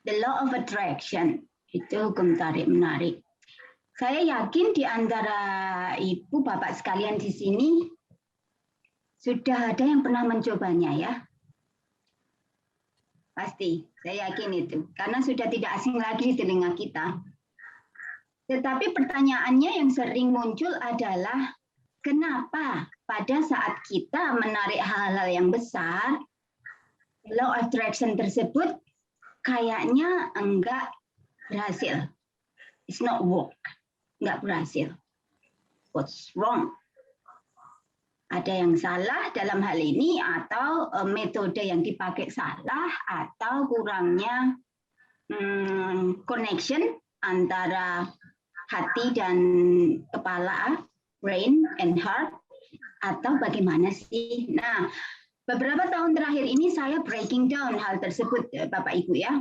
The law of attraction, itu hukum tarik menarik. Saya yakin di antara ibu bapak sekalian di sini sudah ada yang pernah mencobanya ya. Pasti, saya yakin itu. Karena sudah tidak asing lagi di telinga kita. Tetapi pertanyaannya yang sering muncul adalah kenapa pada saat kita menarik hal-hal yang besar, law of attraction tersebut kayaknya enggak berhasil. It's not work. Enggak berhasil. What's wrong? Ada yang salah dalam hal ini atau metode yang dipakai salah atau kurangnya connection antara hati dan kepala, brain and heart, atau bagaimana sih? Nah, beberapa tahun terakhir ini saya breaking down hal tersebut, Bapak Ibu ya.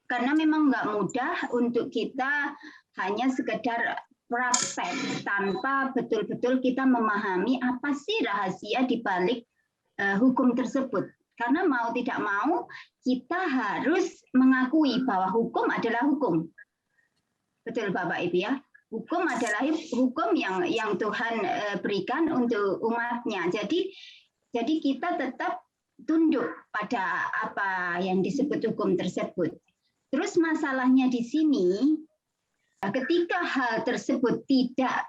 Karena memang nggak mudah untuk kita hanya sekedar praktek tanpa betul-betul kita memahami apa sih rahasia di balik hukum tersebut. Karena mau tidak mau kita harus mengakui bahwa hukum adalah hukum. Betul Bapak Ibu ya. Hukum adalah hukum yang Tuhan berikan untuk umatnya. Jadi kita tetap tunduk pada apa yang disebut hukum tersebut. Terus masalahnya di sini, ketika hal tersebut tidak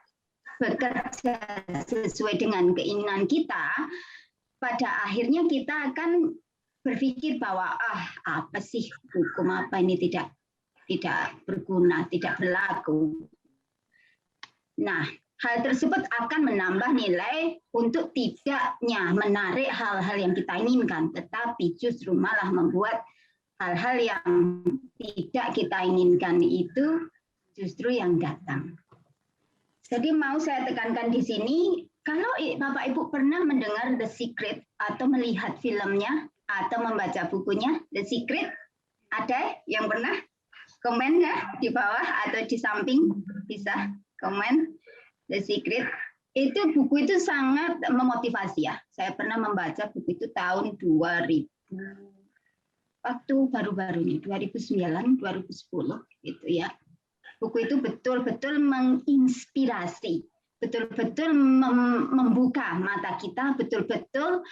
bekerja sesuai dengan keinginan kita, pada akhirnya kita akan berpikir bahwa apa sih hukum apa ini tidak berguna, tidak berlaku. Nah, hal tersebut akan menambah nilai untuk tidaknya menarik hal-hal yang kita inginkan, tetapi justru malah membuat hal-hal yang tidak kita inginkan itu justru yang datang. Jadi mau saya tekankan di sini, kalau Bapak Ibu pernah mendengar The Secret atau melihat filmnya atau membaca bukunya The Secret, ada yang pernah? Komen ya di bawah atau di samping bisa komen. The Secret itu buku itu sangat memotivasi ya. Saya pernah membaca buku itu tahun 2000 waktu baru-baru ini 2009 2010 gitu ya. Buku itu betul-betul menginspirasi, betul-betul membuka mata kita, betul-betul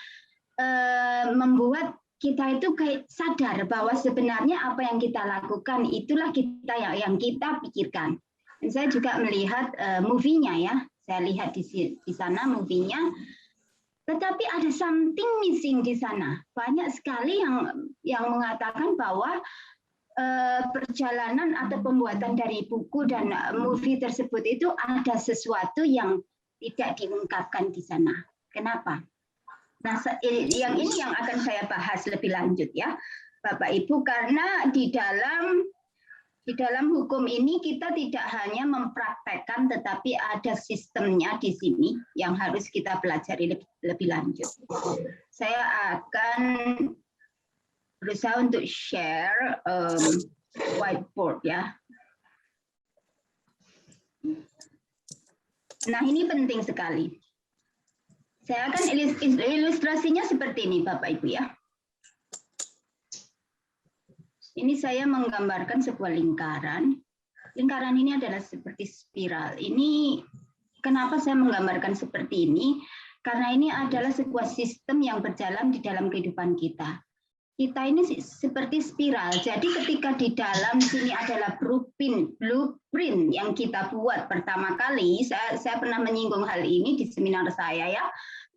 membuat kita itu kayak sadar bahwa sebenarnya apa yang kita lakukan itulah kita yang kita pikirkan. Dan saya juga melihat movie-nya ya, saya lihat di sana movie-nya. Tetapi ada something missing di sana. Banyak sekali yang mengatakan bahwa perjalanan atau pembuatan dari buku dan movie tersebut itu ada sesuatu yang tidak diungkapkan di sana. Kenapa? Nah, yang ini yang akan saya bahas lebih lanjut ya, Bapak Ibu, karena di dalam hukum ini kita tidak hanya mempraktekkan, tetapi ada sistemnya di sini yang harus kita pelajari lebih lanjut. Saya akan berusaha untuk share whiteboard ya. Nah, ini penting sekali. Saya akan ilustrasinya seperti ini, Bapak Ibu ya. Ini saya menggambarkan sebuah lingkaran. Lingkaran ini adalah seperti spiral. Ini kenapa saya menggambarkan seperti ini? Karena ini adalah sebuah sistem yang berjalan di dalam kehidupan kita. Kita ini seperti spiral. Jadi ketika di dalam sini adalah blueprint yang kita buat pertama kali, saya pernah menyinggung hal ini di seminar saya ya.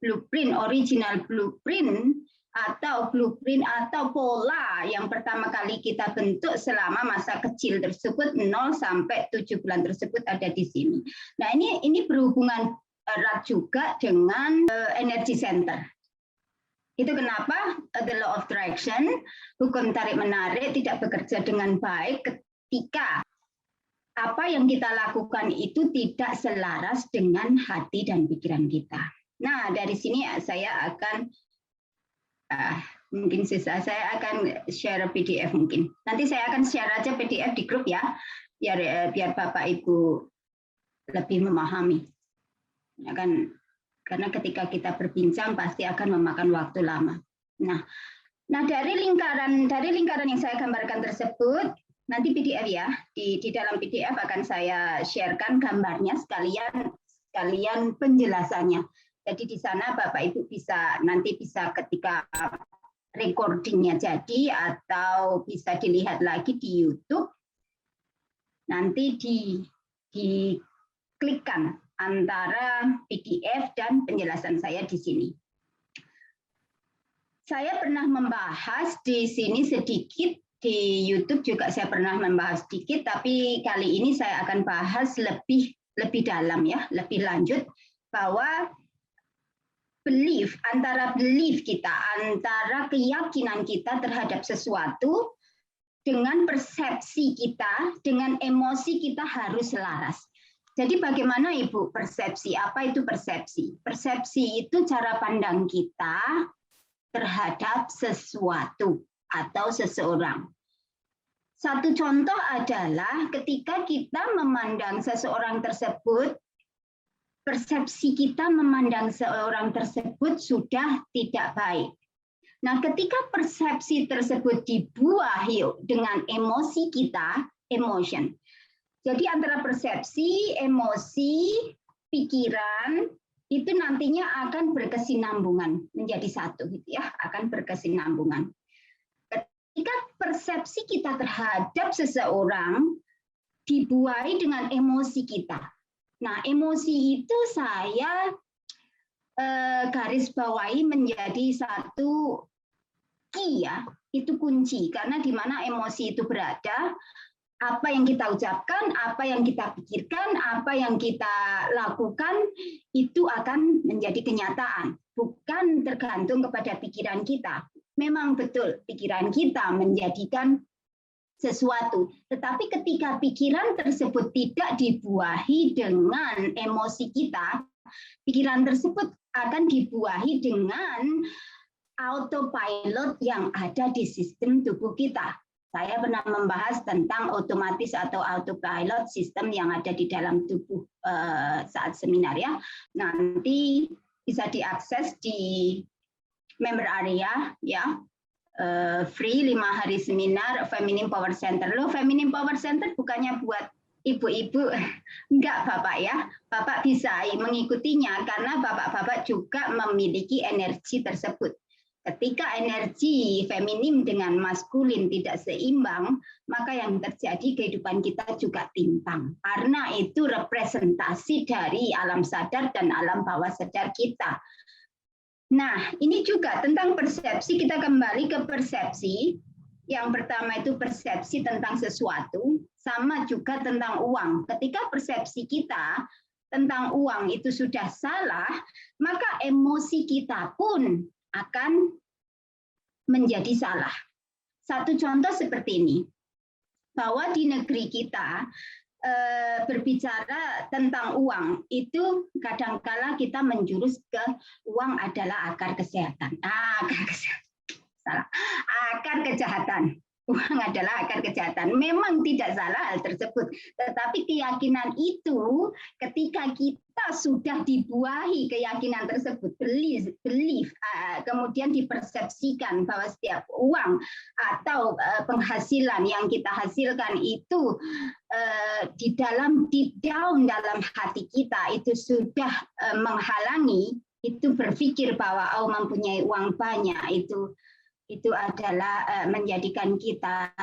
Blueprint, original blueprint atau blueprint atau pola yang pertama kali kita bentuk selama masa kecil tersebut 0 sampai 7 bulan tersebut ada di sini. Nah, ini berhubungan erat juga dengan energy center. Itu kenapa the law of attraction, hukum tarik menarik tidak bekerja dengan baik ketika apa yang kita lakukan itu tidak selaras dengan hati dan pikiran kita. Nah, dari sini saya akan mungkin saya akan share PDF mungkin. Nanti saya akan share aja PDF di grup ya, biar Bapak Ibu lebih memahami. Ya kan, karena ketika kita berbincang pasti akan memakan waktu lama. Nah, Nah, dari lingkaran yang saya gambarkan tersebut, nanti PDF ya, di dalam PDF akan saya sharekan gambarnya sekalian penjelasannya. Jadi di sana Bapak Ibu nanti bisa ketika recordingnya jadi atau bisa dilihat lagi di YouTube, nanti diklikkan antara PDF dan penjelasan saya di sini. Saya pernah membahas di sini sedikit, di YouTube juga saya pernah membahas sedikit, tapi kali ini saya akan bahas lebih dalam ya, lebih lanjut, bahwa antara belief kita, antara keyakinan kita terhadap sesuatu dengan persepsi kita, dengan emosi kita harus selaras. Jadi bagaimana Ibu persepsi? Apa itu persepsi? Persepsi itu cara pandang kita terhadap sesuatu atau seseorang. Satu contoh adalah ketika kita memandang seseorang tersebut, persepsi kita memandang seorang tersebut sudah tidak baik. Nah, ketika persepsi tersebut dibuahi dengan emosi kita, emotion. Jadi antara persepsi, emosi, pikiran, itu nantinya akan berkesinambungan menjadi satu gitu ya, akan berkesinambungan. Ketika persepsi kita terhadap seseorang dibuahi dengan emosi kita. Nah, emosi itu saya garis bawahi menjadi satu key ya, itu kunci, karena di mana emosi itu berada, apa yang kita ucapkan, apa yang kita pikirkan, apa yang kita lakukan, itu akan menjadi kenyataan. Bukan tergantung kepada pikiran kita. Memang betul, pikiran kita menjadikan sesuatu. Tetapi ketika pikiran tersebut tidak dibuahi dengan emosi kita, pikiran tersebut akan dibuahi dengan autopilot yang ada di sistem tubuh kita. Saya pernah membahas tentang otomatis atau autopilot sistem yang ada di dalam tubuh saat seminar ya. Nanti bisa diakses di member area ya. Free 5 hari seminar Feminine Power Center. Loh, Feminine Power Center bukannya buat ibu-ibu? Enggak, Bapak ya. Bapak bisa mengikutinya karena Bapak-bapak juga memiliki energi tersebut. Ketika energi feminim dengan maskulin tidak seimbang, maka yang terjadi kehidupan kita juga timpang. Karena itu representasi dari alam sadar dan alam bawah sadar kita. Nah, ini juga tentang persepsi, kita kembali ke persepsi. Yang pertama itu persepsi tentang sesuatu, sama juga tentang uang. Ketika persepsi kita tentang uang itu sudah salah, maka emosi kita pun akan menjadi salah. Satu contoh seperti ini, bahwa di negeri kita berbicara tentang uang, itu kadangkala kita menjurus ke uang adalah akar kesehatan. Akar kejahatan. Uang adalah akar kejahatan. Memang tidak salah hal tersebut. Tetapi keyakinan itu ketika kita sudah dibuahi keyakinan tersebut, belief, kemudian dipersepsikan bahwa setiap uang atau penghasilan yang kita hasilkan itu di dalam deep down dalam hati kita itu sudah menghalangi, itu berpikir bahwa mempunyai uang banyak itu adalah menjadikan kita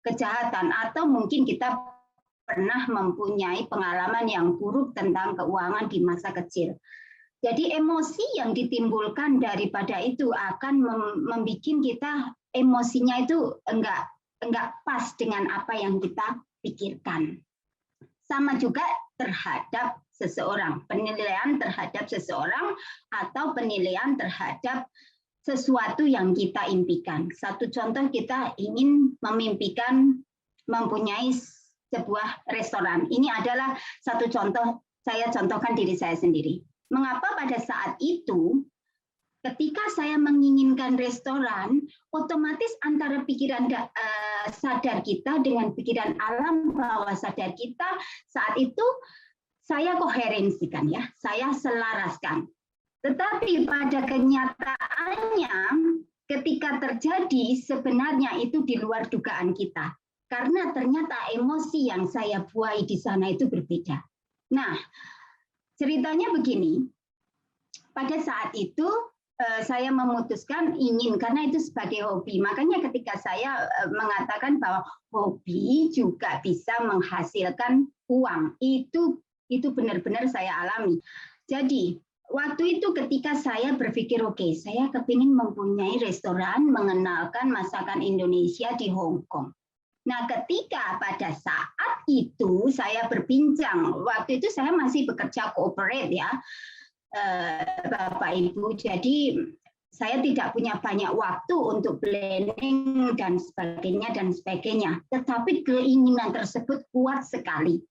kejahatan, atau mungkin kita pernah mempunyai pengalaman yang buruk tentang keuangan di masa kecil. Jadi emosi yang ditimbulkan daripada itu akan membuat kita emosinya itu enggak pas dengan apa yang kita pikirkan. Sama juga terhadap seseorang, penilaian terhadap seseorang atau penilaian terhadap sesuatu yang kita impikan. Satu contoh, kita ingin memimpikan mempunyai sebuah restoran. Ini adalah satu contoh, saya contohkan diri saya sendiri. Mengapa pada saat itu ketika saya menginginkan restoran, otomatis antara pikiran sadar kita dengan pikiran alam bawah sadar kita saat itu saya koherensikan ya, saya selaraskan. Tetapi pada kenyataannya ketika terjadi sebenarnya itu di luar dugaan kita. Karena ternyata emosi yang saya buai di sana itu berbeda. Nah, ceritanya begini, pada saat itu saya memutuskan ingin, karena itu sebagai hobi. Makanya ketika saya mengatakan bahwa hobi juga bisa menghasilkan uang, itu benar-benar saya alami. Jadi, waktu itu ketika saya berpikir, oke, saya kepingin mempunyai restoran mengenalkan masakan Indonesia di Hong Kong. Nah, ketika pada saat itu saya berbincang, waktu itu saya masih bekerja corporate ya, Bapak Ibu. Jadi saya tidak punya banyak waktu untuk planning dan sebagainya. Tetapi keinginan tersebut kuat sekali.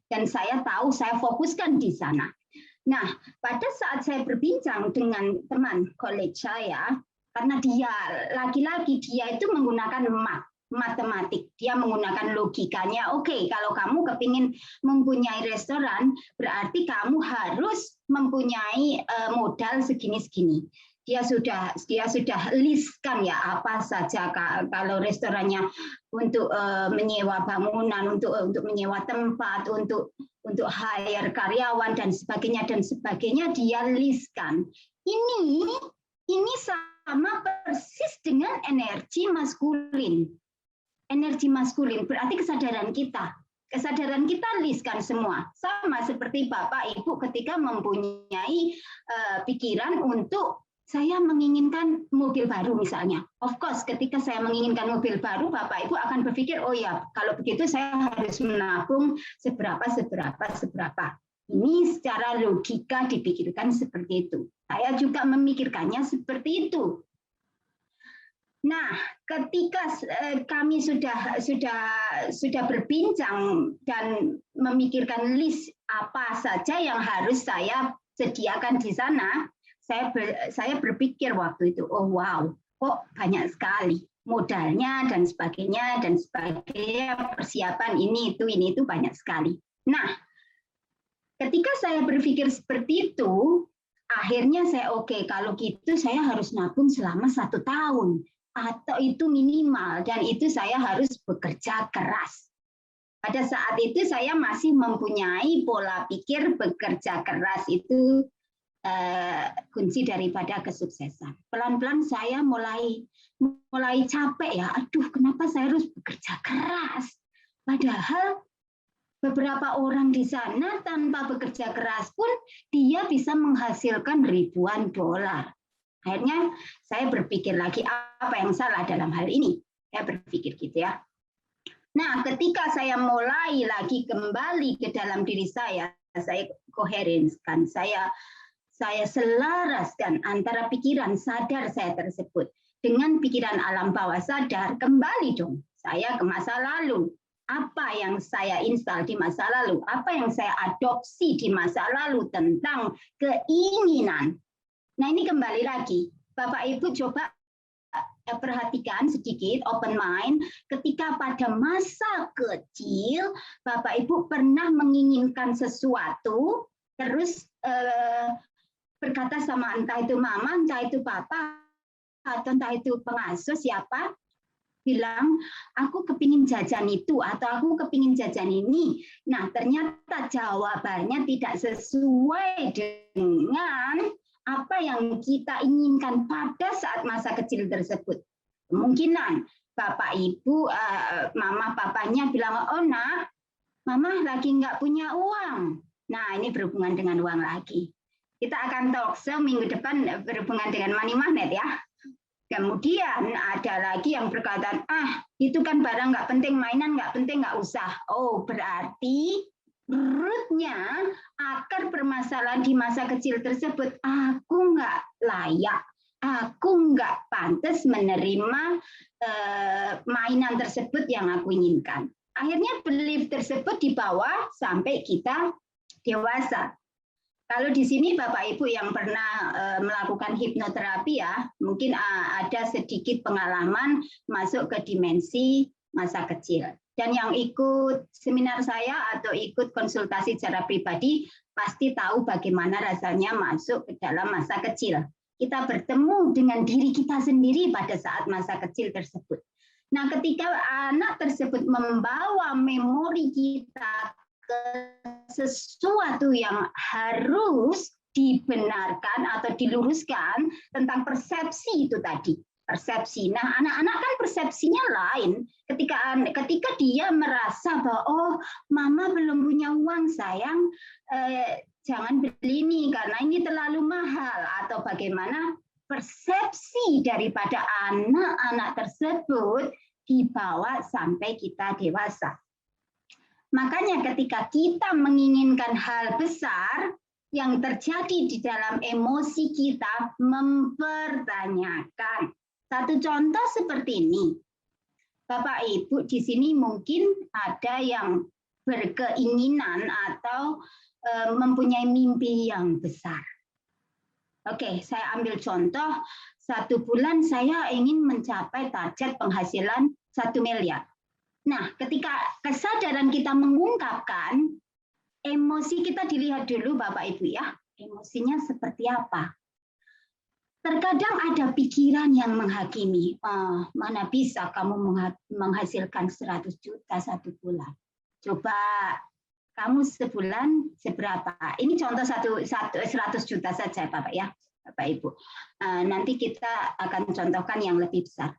Dan saya tahu saya fokuskan di sana. Nah, pada saat saya berbincang dengan teman college saya, karena dia laki-laki, dia itu menggunakan matematik, dia menggunakan logikanya. Oke, kalau kamu kepingin mempunyai restoran, berarti kamu harus mempunyai modal segini-segini. Dia sudah listkan ya apa saja kalau restorannya untuk menyewa bangunan, untuk menyewa tempat, untuk hire karyawan dan sebagainya dia listkan. Ini sama persis dengan energi maskulin. Energi maskulin berarti kesadaran kita. Kesadaran kita listkan semua. Sama seperti Bapak Ibu ketika mempunyai pikiran untuk saya menginginkan mobil baru misalnya. Of course, ketika saya menginginkan mobil baru, Bapak Ibu akan berpikir, oh ya, kalau begitu saya harus menabung seberapa. Ini secara logika dipikirkan seperti itu. Saya juga memikirkannya seperti itu. Nah, ketika kami sudah berbincang dan memikirkan list apa saja yang harus saya sediakan di sana, saya berpikir waktu itu, oh wow, kok banyak sekali modalnya dan sebagainya, persiapan ini itu banyak sekali. Nah, ketika saya berpikir seperti itu, akhirnya saya oke, kalau gitu saya harus nabung selama 1 tahun. Atau itu minimal, dan itu saya harus bekerja keras. Pada saat itu saya masih mempunyai pola pikir bekerja keras itu kunci daripada kesuksesan. Pelan-pelan saya mulai capek ya, aduh kenapa saya harus bekerja keras? Padahal beberapa orang di sana tanpa bekerja keras pun dia bisa menghasilkan ribuan dolar. Akhirnya saya berpikir lagi apa yang salah dalam hal ini. Saya berpikir gitu ya. Nah, ketika saya mulai lagi kembali ke dalam diri saya koherenskan, saya selaraskan antara pikiran sadar saya tersebut dengan pikiran alam bawah sadar, kembali dong saya ke masa lalu. Apa yang saya install di masa lalu, apa yang saya adopsi di masa lalu tentang keinginan. Nah, ini kembali lagi, Bapak Ibu coba perhatikan sedikit, open mind, ketika pada masa kecil, Bapak Ibu pernah menginginkan sesuatu, terus berkata sama entah itu mama, entah itu papa, atau entah itu pengasuh siapa, bilang, aku kepingin jajan itu, atau aku kepingin jajan ini. Nah, ternyata jawabannya tidak sesuai dengan apa yang kita inginkan pada saat masa kecil tersebut. Kemungkinan Bapak Ibu, mama papanya bilang, oh nak, mama lagi nggak punya uang. Nah, ini berhubungan dengan uang lagi. Kita akan talk show minggu depan berhubungan dengan money magnet ya. Kemudian ada lagi yang berkata, itu kan barang nggak penting, mainan nggak penting, nggak usah. Oh, berarti rootnya, akar permasalahan di masa kecil tersebut, aku nggak layak, aku nggak pantas menerima mainan tersebut yang aku inginkan. Akhirnya belief tersebut dibawa sampai kita dewasa. Kalau di sini Bapak Ibu yang pernah melakukan hipnoterapi ya, mungkin ada sedikit pengalaman masuk ke dimensi masa kecil. Dan yang ikut seminar saya atau ikut konsultasi secara pribadi pasti tahu bagaimana rasanya masuk ke dalam masa kecil. kita bertemu dengan diri kita sendiri pada saat masa kecil tersebut. Nah, ketika anak tersebut membawa memori kita ke sesuatu yang harus dibenarkan atau diluruskan tentang persepsi itu tadi. Persepsi. Nah, anak-anak kan persepsinya lain. Ketika dia merasa bahwa oh, mama belum punya uang sayang, jangan beli ini karena ini terlalu mahal, atau bagaimana persepsi daripada anak-anak tersebut dibawa sampai kita dewasa. Makanya ketika kita menginginkan hal besar, yang terjadi di dalam emosi kita mempertanyakan. Satu contoh seperti ini. Bapak Ibu di sini mungkin ada yang berkeinginan atau mempunyai mimpi yang besar. Oke, saya ambil contoh, 1 bulan saya ingin mencapai target penghasilan 1 miliar. Nah, ketika kesadaran kita mengungkapkan, emosi kita dilihat dulu Bapak Ibu ya, emosinya seperti apa. Terkadang ada pikiran yang menghakimi, mana bisa kamu menghasilkan 100 juta 1 bulan. Coba kamu sebulan seberapa? Ini contoh 100 juta saja Bapak ya, Bapak Ibu. Nanti kita akan contohkan yang lebih besar.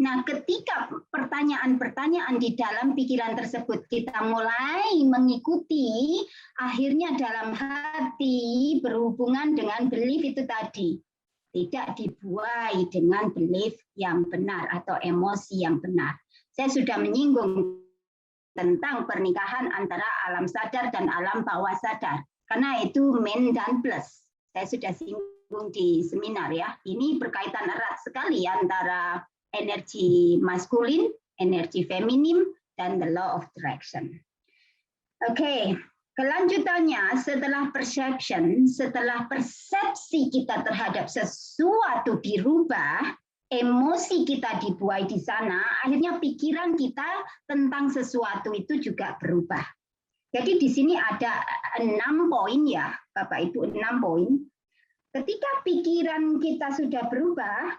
Nah, ketika pertanyaan-pertanyaan di dalam pikiran tersebut kita mulai mengikuti, akhirnya dalam hati berhubungan dengan belief itu tadi. Tidak dibuai dengan belief yang benar atau emosi yang benar. Saya sudah menyinggung tentang pernikahan antara alam sadar dan alam bawah sadar. Karena itu min dan plus. Saya sudah singgung di seminar ya. Ini berkaitan erat sekali antara energi maskulin, energi feminim, dan the law of attraction. Oke, kelanjutannya setelah perception, setelah persepsi kita terhadap sesuatu dirubah, emosi kita dibuai di sana, akhirnya pikiran kita tentang sesuatu itu juga berubah. Jadi di sini ada 6 poin ya, Bapak Ibu, 6 poin. Ketika pikiran kita sudah berubah,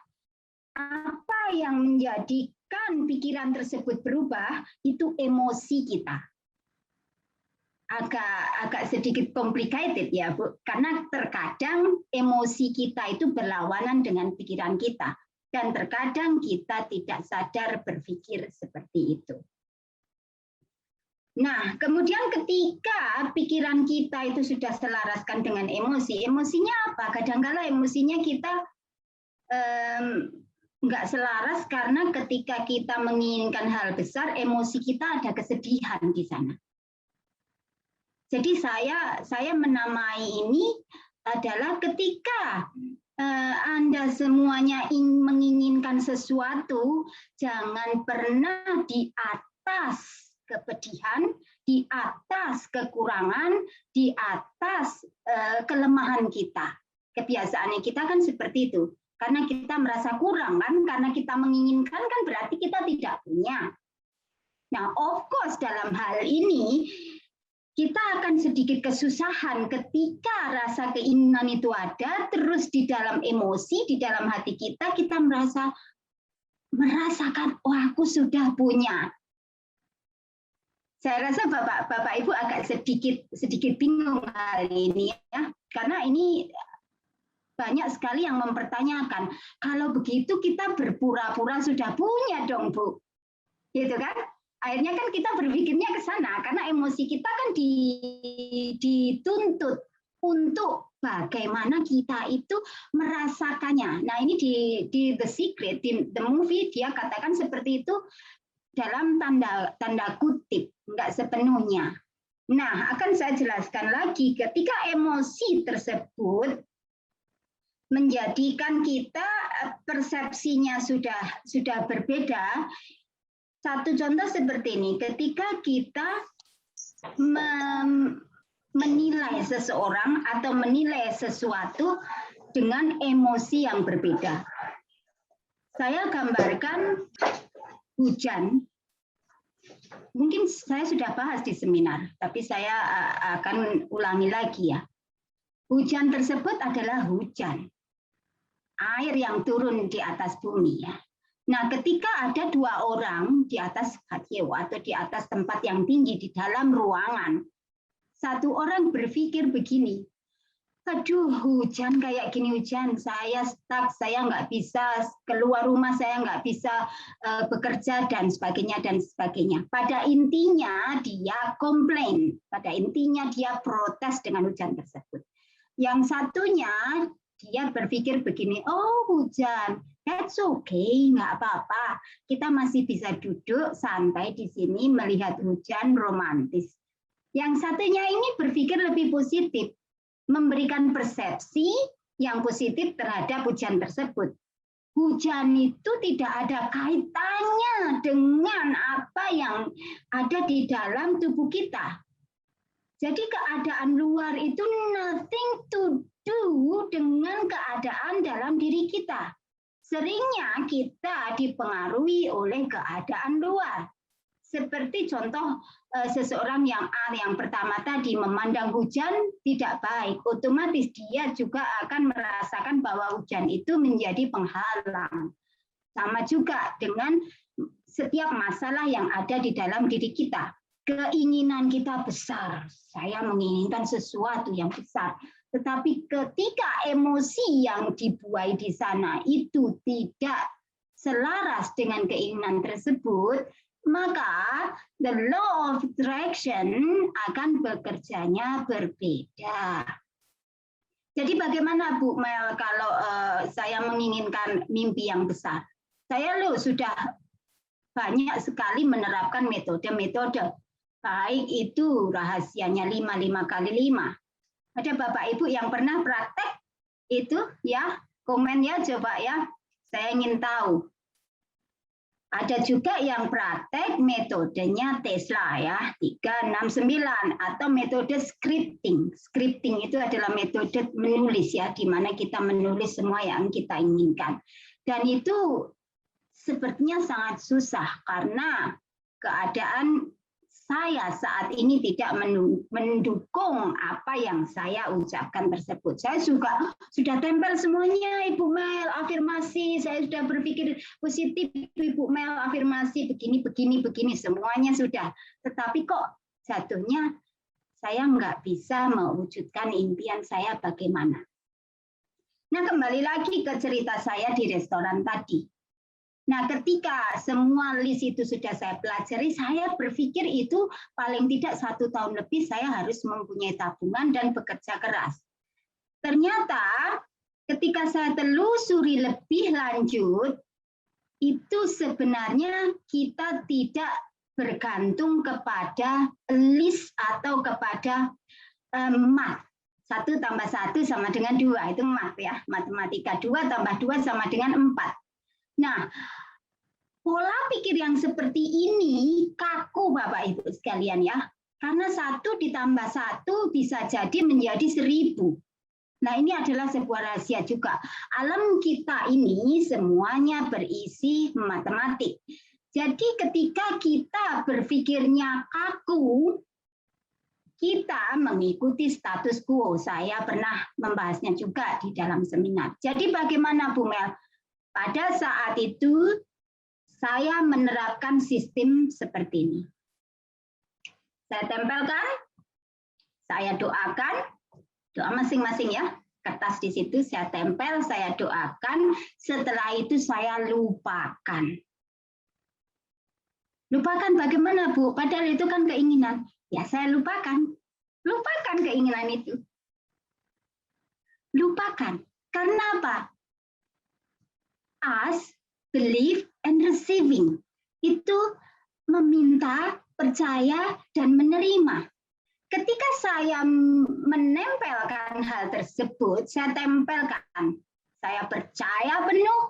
apa yang menjadikan pikiran tersebut berubah itu emosi kita. Agak sedikit complicated ya Bu, karena terkadang emosi kita itu berlawanan dengan pikiran kita dan terkadang kita tidak sadar berpikir seperti itu. Nah, kemudian ketika pikiran kita itu sudah selaraskan dengan emosi, emosinya apa? Kadang-kala emosinya kita nggak selaras karena ketika kita menginginkan hal besar, emosi kita ada kesedihan di sana. Jadi saya menamai ini adalah ketika Anda semuanya menginginkan sesuatu, jangan pernah di atas kepedihan, di atas kekurangan, di atas kelemahan kita. Kebiasaannya kita kan seperti itu. Karena kita merasa kurang kan, karena kita menginginkan kan berarti kita tidak punya. Nah, of course dalam hal ini kita akan sedikit kesusahan ketika rasa keinginan itu ada, terus di dalam emosi, di dalam hati kita merasakan, oh aku sudah punya. Saya rasa Bapak Ibu agak sedikit bingung hal ini ya, karena ini banyak sekali yang mempertanyakan, kalau begitu kita berpura-pura sudah punya dong Bu, gitu kan? Akhirnya kan kita berpikirnya ke sana, karena emosi kita kan dituntut untuk bagaimana kita itu merasakannya. Nah ini di The Secret, di The Movie dia katakan seperti itu dalam tanda kutip, nggak sepenuhnya. Nah akan saya jelaskan lagi, ketika emosi tersebut menjadikan kita persepsinya sudah berbeda. Satu contoh seperti ini, ketika kita menilai seseorang atau menilai sesuatu dengan emosi yang berbeda. Saya gambarkan hujan. Mungkin saya sudah bahas di seminar, tapi saya akan ulangi lagi ya. Hujan tersebut adalah hujan. air yang turun di atas bumi ya. Nah, ketika ada 2 orang di atas patio atau di atas tempat yang tinggi di dalam ruangan, satu orang berpikir begini, aduh hujan kayak gini, hujan, saya stuck, saya nggak bisa keluar rumah, saya nggak bisa bekerja dan sebagainya dan sebagainya. Pada intinya dia komplain, pada intinya dia protes dengan hujan tersebut. Yang satunya dia berpikir begini, oh hujan, that's okay, nggak apa-apa. Kita masih bisa duduk santai di sini melihat hujan romantis. Yang satunya ini berpikir lebih positif, memberikan persepsi yang positif terhadap hujan tersebut. Hujan itu tidak ada kaitannya dengan apa yang ada di dalam tubuh kita. Jadi keadaan luar itu nothing to do dengan keadaan dalam diri kita. Seringnya kita dipengaruhi oleh keadaan luar. Seperti contoh seseorang yang pertama tadi memandang hujan tidak baik, otomatis dia juga akan merasakan bahwa hujan itu menjadi penghalang. Sama juga dengan setiap masalah yang ada di dalam diri kita. Keinginan kita besar, saya menginginkan sesuatu yang besar. Tetapi ketika emosi yang dibuai di sana itu tidak selaras dengan keinginan tersebut, maka the law of attraction akan bekerjanya berbeda. Jadi bagaimana Bu Mel kalau saya menginginkan mimpi yang besar? Saya sudah banyak sekali menerapkan metode-metode. Baik itu rahasianya 5 kali 5. Ada Bapak Ibu yang pernah praktek itu ya? Komen ya coba ya. Saya ingin tahu. Ada juga yang praktek metodenya Tesla ya, 369 atau metode scripting. Scripting itu adalah metode menulis ya, di mana kita menulis semua yang kita inginkan. Dan itu sepertinya sangat susah karena keadaan saya saat ini tidak mendukung apa yang saya ucapkan tersebut. Saya juga sudah tempel semuanya, Ibu Mel, afirmasi. Saya sudah berpikir positif, Ibu Mel, afirmasi begini, semuanya sudah. Tetapi kok jatuhnya saya nggak bisa mewujudkan impian saya bagaimana. Nah, kembali lagi ke cerita saya di restoran tadi. Nah, ketika semua list itu sudah saya pelajari, saya berpikir itu paling tidak 1 tahun lebih saya harus mempunyai tabungan dan bekerja keras. Ternyata ketika saya telusuri lebih lanjut, itu sebenarnya kita tidak bergantung kepada list atau kepada math. 1 tambah 1 sama dengan 2, itu math ya, matematika. 2 tambah 2 sama dengan 4. Nah, pola pikir yang seperti ini kaku Bapak Ibu sekalian ya. Karena 1 ditambah 1 bisa jadi menjadi 1000. Nah, ini adalah sebuah rahasia juga. Alam kita ini semuanya berisi matematik. Jadi ketika kita berpikirnya kaku, kita mengikuti status quo. Saya pernah membahasnya juga di dalam seminar. Jadi bagaimana Bu Mel? Pada saat itu, saya menerapkan sistem seperti ini. Saya tempelkan, saya doakan, doa masing-masing ya, kertas di situ saya tempel, saya doakan, setelah itu saya lupakan. Lupakan bagaimana Bu? Padahal itu kan keinginan. Ya saya lupakan. Lupakan keinginan itu. Lupakan. Karena apa? Ask, believe, and receiving. Itu meminta, percaya, dan menerima. Ketika saya menempelkan hal tersebut, saya tempelkan. Saya percaya penuh,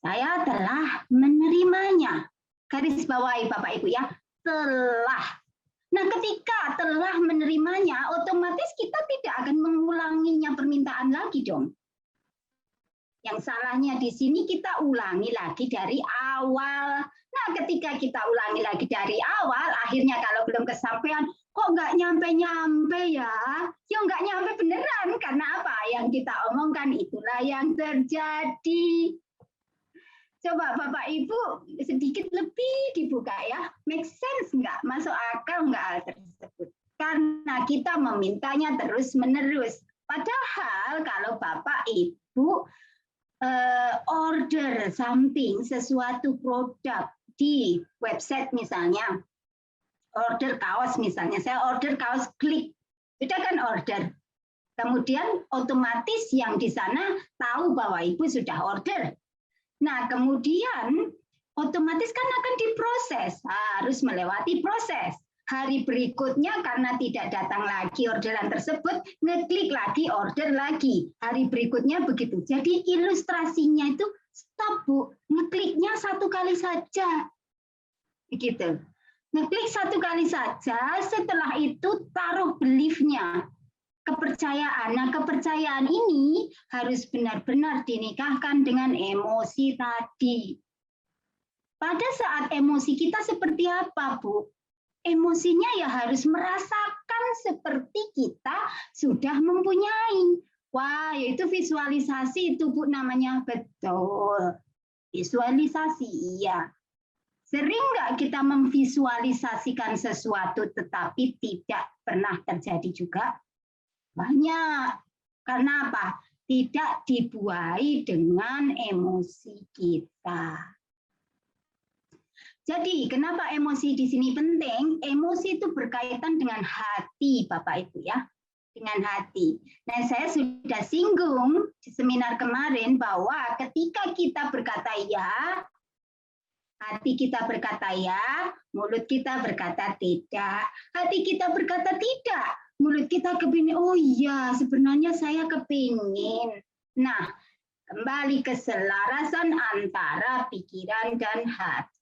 saya telah menerimanya. Garis bawahi Bapak Ibu ya, telah. Nah, ketika telah menerimanya, otomatis kita tidak akan mengulanginya permintaan lagi dong. Yang salahnya di sini kita ulangi lagi dari awal. Nah, ketika kita ulangi lagi dari awal, akhirnya kalau belum kesampaian, kok nggak nyampe-nyampe ya? Ya nggak nyampe beneran, karena apa? Yang kita omongkan itulah yang terjadi. Coba Bapak Ibu sedikit lebih dibuka ya. Make sense nggak? Masuk akal nggak hal tersebut? Karena kita memintanya terus-menerus. Padahal kalau Bapak Ibu order something, sesuatu produk di website misalnya, order kaos misalnya, saya order kaos klik, sudah kan order. Kemudian otomatis yang di sana tahu bahwa Ibu sudah order. Nah, kemudian otomatis kan akan diproses, harus melewati proses. Hari berikutnya karena tidak datang lagi orderan tersebut, ngeklik lagi, order lagi. Hari berikutnya begitu. Jadi ilustrasinya itu stop, Bu. Ngekliknya satu kali saja. Begitu. Ngeklik satu kali saja, setelah itu taruh belief-nya. Kepercayaan. Nah, kepercayaan ini harus benar-benar dinikahkan dengan emosi tadi. Pada saat emosi kita seperti apa, Bu? Emosinya ya harus merasakan seperti kita sudah mempunyai. Wah, yaitu visualisasi itu, Bu, namanya. Betul. Visualisasi, iya. Sering nggak kita memvisualisasikan sesuatu tetapi tidak pernah terjadi juga? Banyak. Karena apa? Tidak dibuai dengan emosi kita. Jadi, kenapa emosi di sini penting? Emosi itu berkaitan dengan hati, Bapak Ibu ya. Dengan hati. Nah, saya sudah singgung di seminar kemarin bahwa ketika kita berkata ya, hati kita berkata ya, mulut kita berkata tidak. Hati kita berkata tidak, mulut kita kepingin, oh iya sebenarnya saya kepingin. Nah, kembali keselarasan antara pikiran dan hati.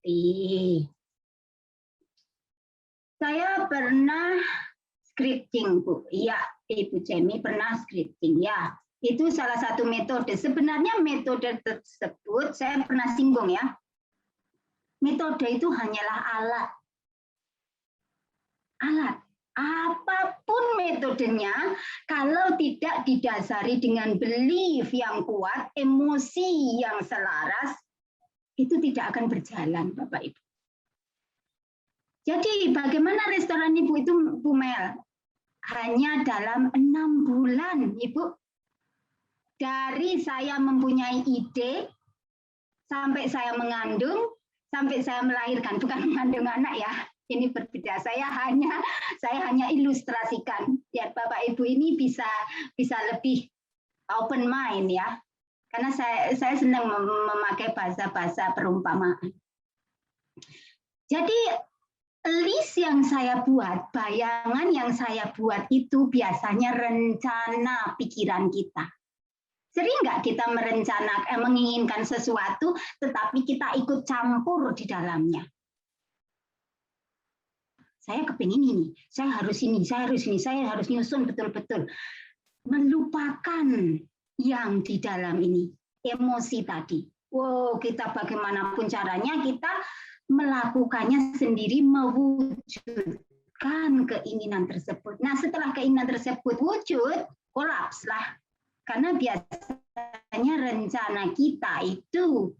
Saya pernah scripting, Bu. Iya, Ibu Cemi pernah scripting ya. Itu salah satu metode. Sebenarnya metode tersebut saya pernah singgung ya. Metode itu hanyalah alat. Alat. Apapun metodenya, kalau tidak didasari dengan belief yang kuat, emosi yang selaras, itu tidak akan berjalan, Bapak Ibu. Jadi bagaimana restoran Ibu itu, Bu Mel? Hanya dalam 6 bulan, Ibu. Dari saya mempunyai ide, sampai saya mengandung, sampai saya melahirkan, bukan mengandung anak ya. Ini berbeda. Saya hanya ilustrasikan. Ya, Bapak Ibu ini bisa lebih open mind ya. Karena saya senang memakai bahasa-bahasa perumpamaan. Jadi list yang saya buat, bayangan yang saya buat itu biasanya rencana pikiran kita. Sering nggak kita menginginkan sesuatu, tetapi kita ikut campur di dalamnya. Saya kepingin ini, saya harus ini, saya harus nyusun betul-betul. Melupakan yang di dalam ini, emosi tadi. Wow, kita bagaimanapun caranya, kita melakukannya sendiri, mewujudkan keinginan tersebut. Nah, setelah keinginan tersebut wujud, kolaps lah. Karena biasanya rencana kita itu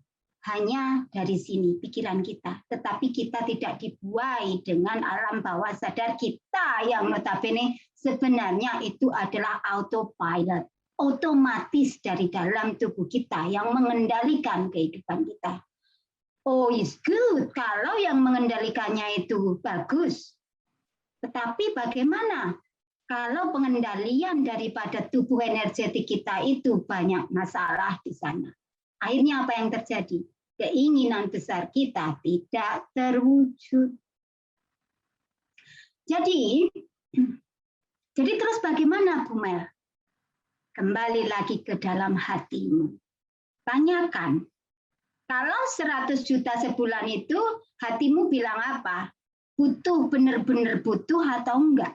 hanya dari sini, pikiran kita. Tetapi kita tidak dibuai dengan alam bawah sadar kita yang notabene sebenarnya itu adalah autopilot. Otomatis dari dalam tubuh kita yang mengendalikan kehidupan kita. Oh, is good. Kalau yang mengendalikannya itu bagus. Tetapi bagaimana kalau pengendalian daripada tubuh energetik kita itu banyak masalah di sana? Akhirnya apa yang terjadi? Keinginan besar kita tidak terwujud. Jadi terus bagaimana, Bu Mel? Kembali lagi ke dalam hatimu. Tanyakan, kalau 100 juta sebulan itu hatimu bilang apa? Butuh, benar-benar butuh atau enggak?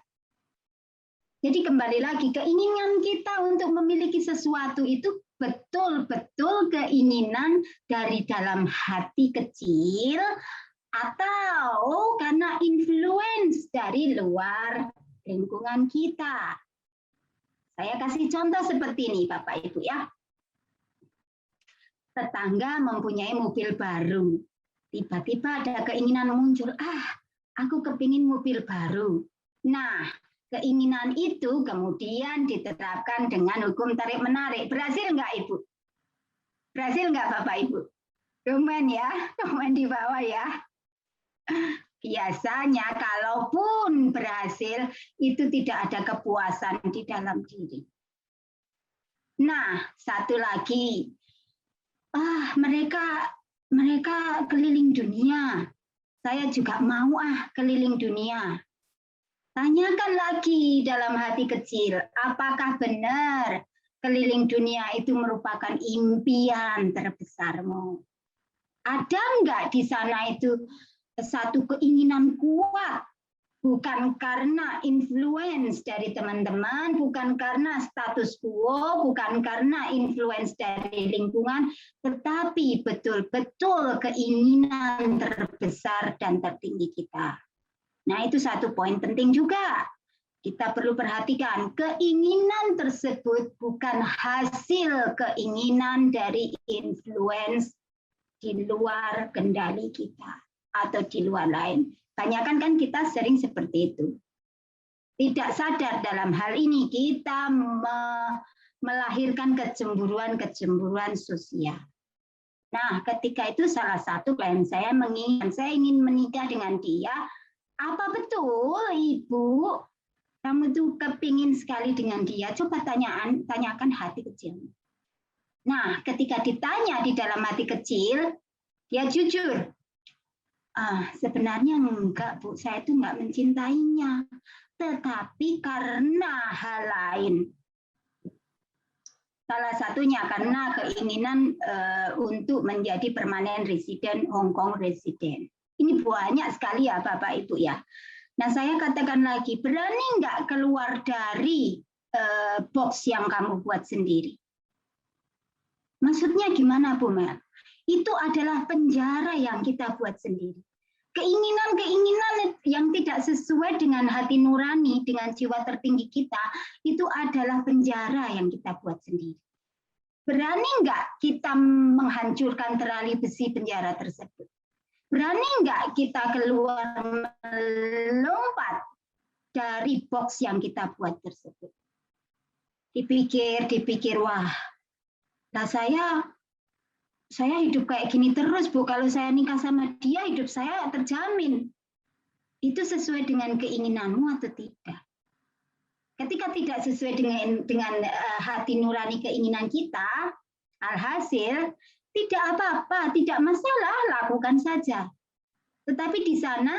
Jadi kembali lagi, keinginan kita untuk memiliki sesuatu itu betul-betul keinginan dari dalam hati kecil atau karena influence dari luar lingkungan kita. Saya kasih contoh seperti ini, Bapak Ibu ya. Tetangga mempunyai mobil baru. Tiba-tiba ada keinginan muncul, aku kepingin mobil baru. Nah, keinginan itu kemudian diterapkan dengan hukum tarik-menarik. Berhasil nggak, Ibu? Berhasil nggak, Bapak Ibu? Komen ya, komen di bawah ya. Biasanya kalaupun berhasil, itu tidak ada kepuasan di dalam diri. Nah, satu lagi, mereka keliling dunia. Saya juga mau keliling dunia. Tanyakan lagi dalam hati kecil, apakah benar keliling dunia itu merupakan impian terbesarmu? Ada enggak di sana itu satu keinginan kuat, bukan karena influence dari teman-teman, bukan karena status quo, bukan karena influence dari lingkungan, tetapi betul-betul keinginan terbesar dan tertinggi kita. Nah, itu satu poin penting juga. Kita perlu perhatikan, keinginan tersebut bukan hasil keinginan dari influence di luar kendali kita atau di luar lain. Tanyakan kan kita sering seperti itu. Tidak sadar dalam hal ini kita melahirkan kecemburuan-kecemburuan sosial. Nah, ketika itu salah satu klien saya ingin menikah dengan dia. Apa betul, Ibu? Kamu tuh kepingin sekali dengan dia? Coba tanyakan hati kecil. Nah, ketika ditanya di dalam hati kecil, dia jujur. Sebenarnya enggak, Bu. Saya itu enggak mencintainya. Tetapi karena hal lain. Salah satunya karena keinginan untuk menjadi permanent resident, Hong Kong resident. Ini banyak sekali ya Bapak Ibu ya. Nah, saya katakan lagi, berani enggak keluar dari box yang kamu buat sendiri? Maksudnya gimana, Bu Mel? Itu adalah penjara yang kita buat sendiri. Keinginan-keinginan yang tidak sesuai dengan hati nurani, dengan jiwa tertinggi kita, itu adalah penjara yang kita buat sendiri. Berani enggak kita menghancurkan terali besi penjara tersebut? Berani enggak kita keluar melompat dari box yang kita buat tersebut? Dipikir, wah, nah saya hidup kayak gini terus, Bu. Kalau saya nikah sama dia, hidup saya terjamin. Itu sesuai dengan keinginanmu atau tidak? Ketika tidak sesuai dengan hati nurani keinginan kita, alhasil tidak apa-apa, tidak masalah, lakukan saja. Tetapi di sana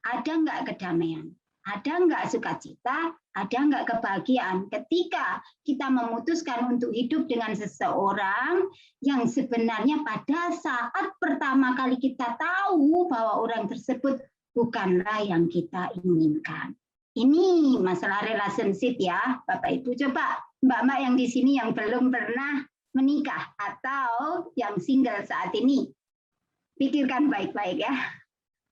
ada enggak kedamaian? Ada enggak sukacita? Ada enggak kebahagiaan? Ketika kita memutuskan untuk hidup dengan seseorang yang sebenarnya pada saat pertama kali kita tahu bahwa orang tersebut bukanlah yang kita inginkan. Ini masalah relationship ya, Bapak Ibu. Coba Mbak-mbak yang di sini yang belum pernah menikah atau yang single saat ini, pikirkan baik-baik ya.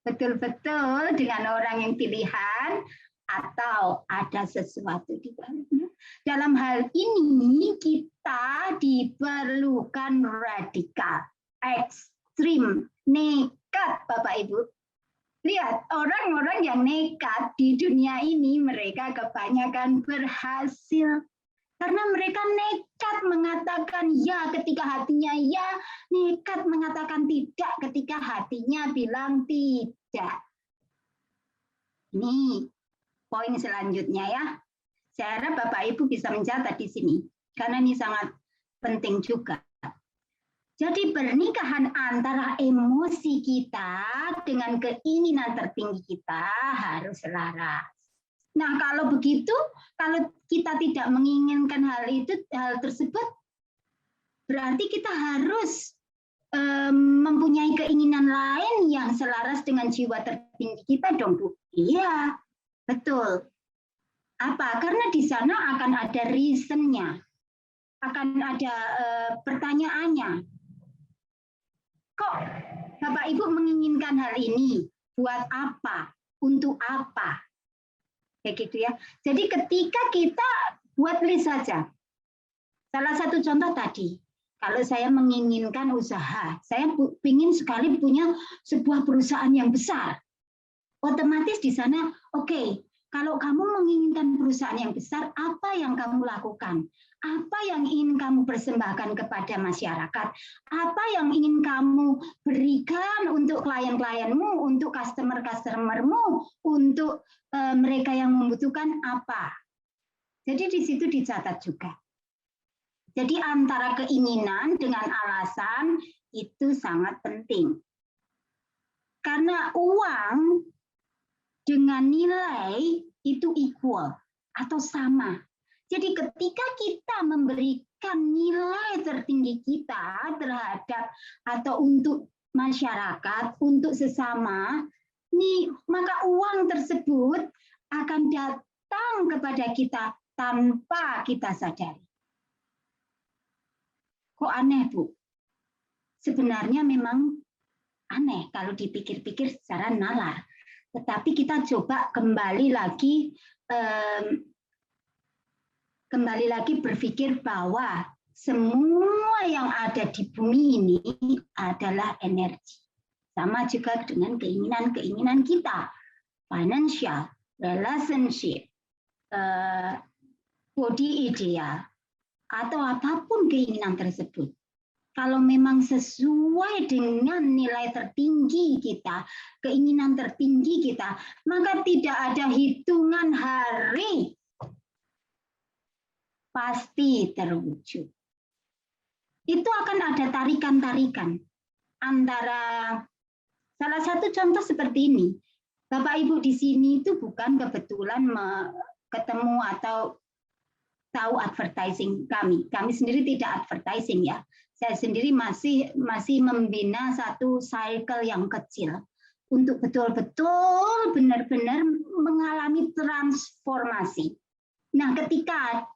Betul-betul dengan orang yang pilihan atau ada sesuatu di dalamnya. Dalam hal ini kita diperlukan radikal, ekstrim, nekat Bapak Ibu. Lihat, orang-orang yang nekat di dunia ini mereka kebanyakan berhasil. Karena mereka nekat mengatakan ya ketika hatinya ya, nekat mengatakan tidak ketika hatinya bilang tidak. Ini poin selanjutnya ya. Saya harap Bapak Ibu bisa mencatat di sini, karena ini sangat penting juga. Jadi pernikahan antara emosi kita dengan keinginan tertinggi kita harus selaras. Nah, kalau begitu, kalau kita tidak menginginkan hal tersebut, berarti kita harus mempunyai keinginan lain yang selaras dengan jiwa tertinggi kita dong, Bu. Iya, betul. Apa? Karena di sana akan ada reason-nya, akan ada pertanyaannya. Kok Bapak Ibu menginginkan hal ini buat apa? Untuk apa? Begitu ya. Jadi ketika kita buat list saja. Salah satu contoh tadi, kalau saya menginginkan usaha, saya ingin sekali punya sebuah perusahaan yang besar. Otomatis di sana, oke, kalau kamu menginginkan perusahaan yang besar, apa yang kamu lakukan? Apa yang ingin kamu persembahkan kepada masyarakat? Apa yang ingin kamu berikan untuk klien-klienmu, untuk customer-customermu, untuk mereka yang membutuhkan apa? Jadi di situ dicatat juga. Jadi antara keinginan dengan alasan itu sangat penting. Karena uang dengan nilai itu equal atau sama. Jadi ketika kita memberikan nilai tertinggi kita terhadap atau untuk masyarakat, untuk sesama, maka uang tersebut akan datang kepada kita tanpa kita sadari. Kok aneh, Bu? Sebenarnya memang aneh kalau dipikir-pikir secara nalar. Tetapi kita coba kembali lagi berpikir bahwa semua yang ada di bumi ini adalah energi. Sama juga dengan keinginan-keinginan kita. Financial, relationship, body ideal, atau apapun keinginan tersebut. Kalau memang sesuai dengan nilai tertinggi kita, keinginan tertinggi kita, maka tidak ada hitungan hari pasti terwujud. Itu akan ada tarikan-tarikan antara, salah satu contoh seperti ini. Bapak Ibu di sini itu bukan kebetulan ketemu atau tahu advertising kami. Kami sendiri tidak advertising ya. Saya sendiri masih membina satu cycle yang kecil untuk betul-betul benar-benar mengalami transformasi. Nah, ketika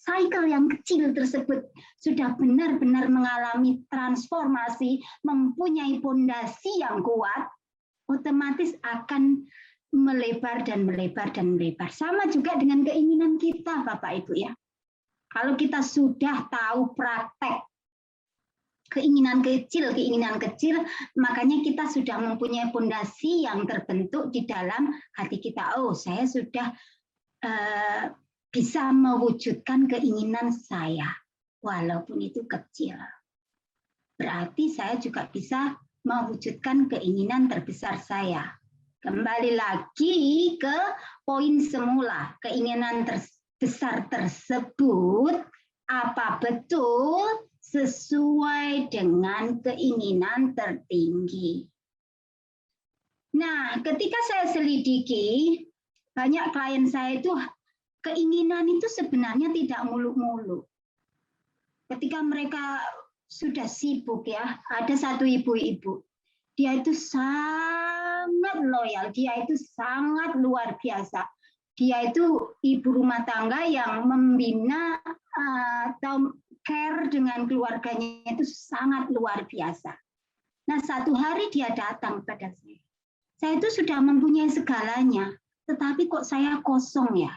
cycle yang kecil tersebut sudah benar-benar mengalami transformasi, mempunyai fondasi yang kuat, otomatis akan melebar dan melebar dan melebar. Sama juga dengan keinginan kita, Bapak Ibu ya. Kalau kita sudah tahu praktek keinginan kecil, makanya kita sudah mempunyai fondasi yang terbentuk di dalam hati kita. Oh, saya sudah bisa mewujudkan keinginan saya, walaupun itu kecil. Berarti saya juga bisa mewujudkan keinginan terbesar saya. Kembali lagi ke poin semula, keinginan terbesar tersebut apa betul sesuai dengan keinginan tertinggi. Nah, ketika saya selidiki, banyak klien saya itu keinginan itu sebenarnya tidak muluk-muluk. Ketika mereka sudah sibuk ya, ada satu ibu-ibu, dia itu sangat loyal, dia itu sangat luar biasa. Dia itu ibu rumah tangga yang membina atau care dengan keluarganya itu sangat luar biasa. Nah, satu hari dia datang pada saya. Saya itu sudah mempunyai segalanya, tetapi kok saya kosong ya?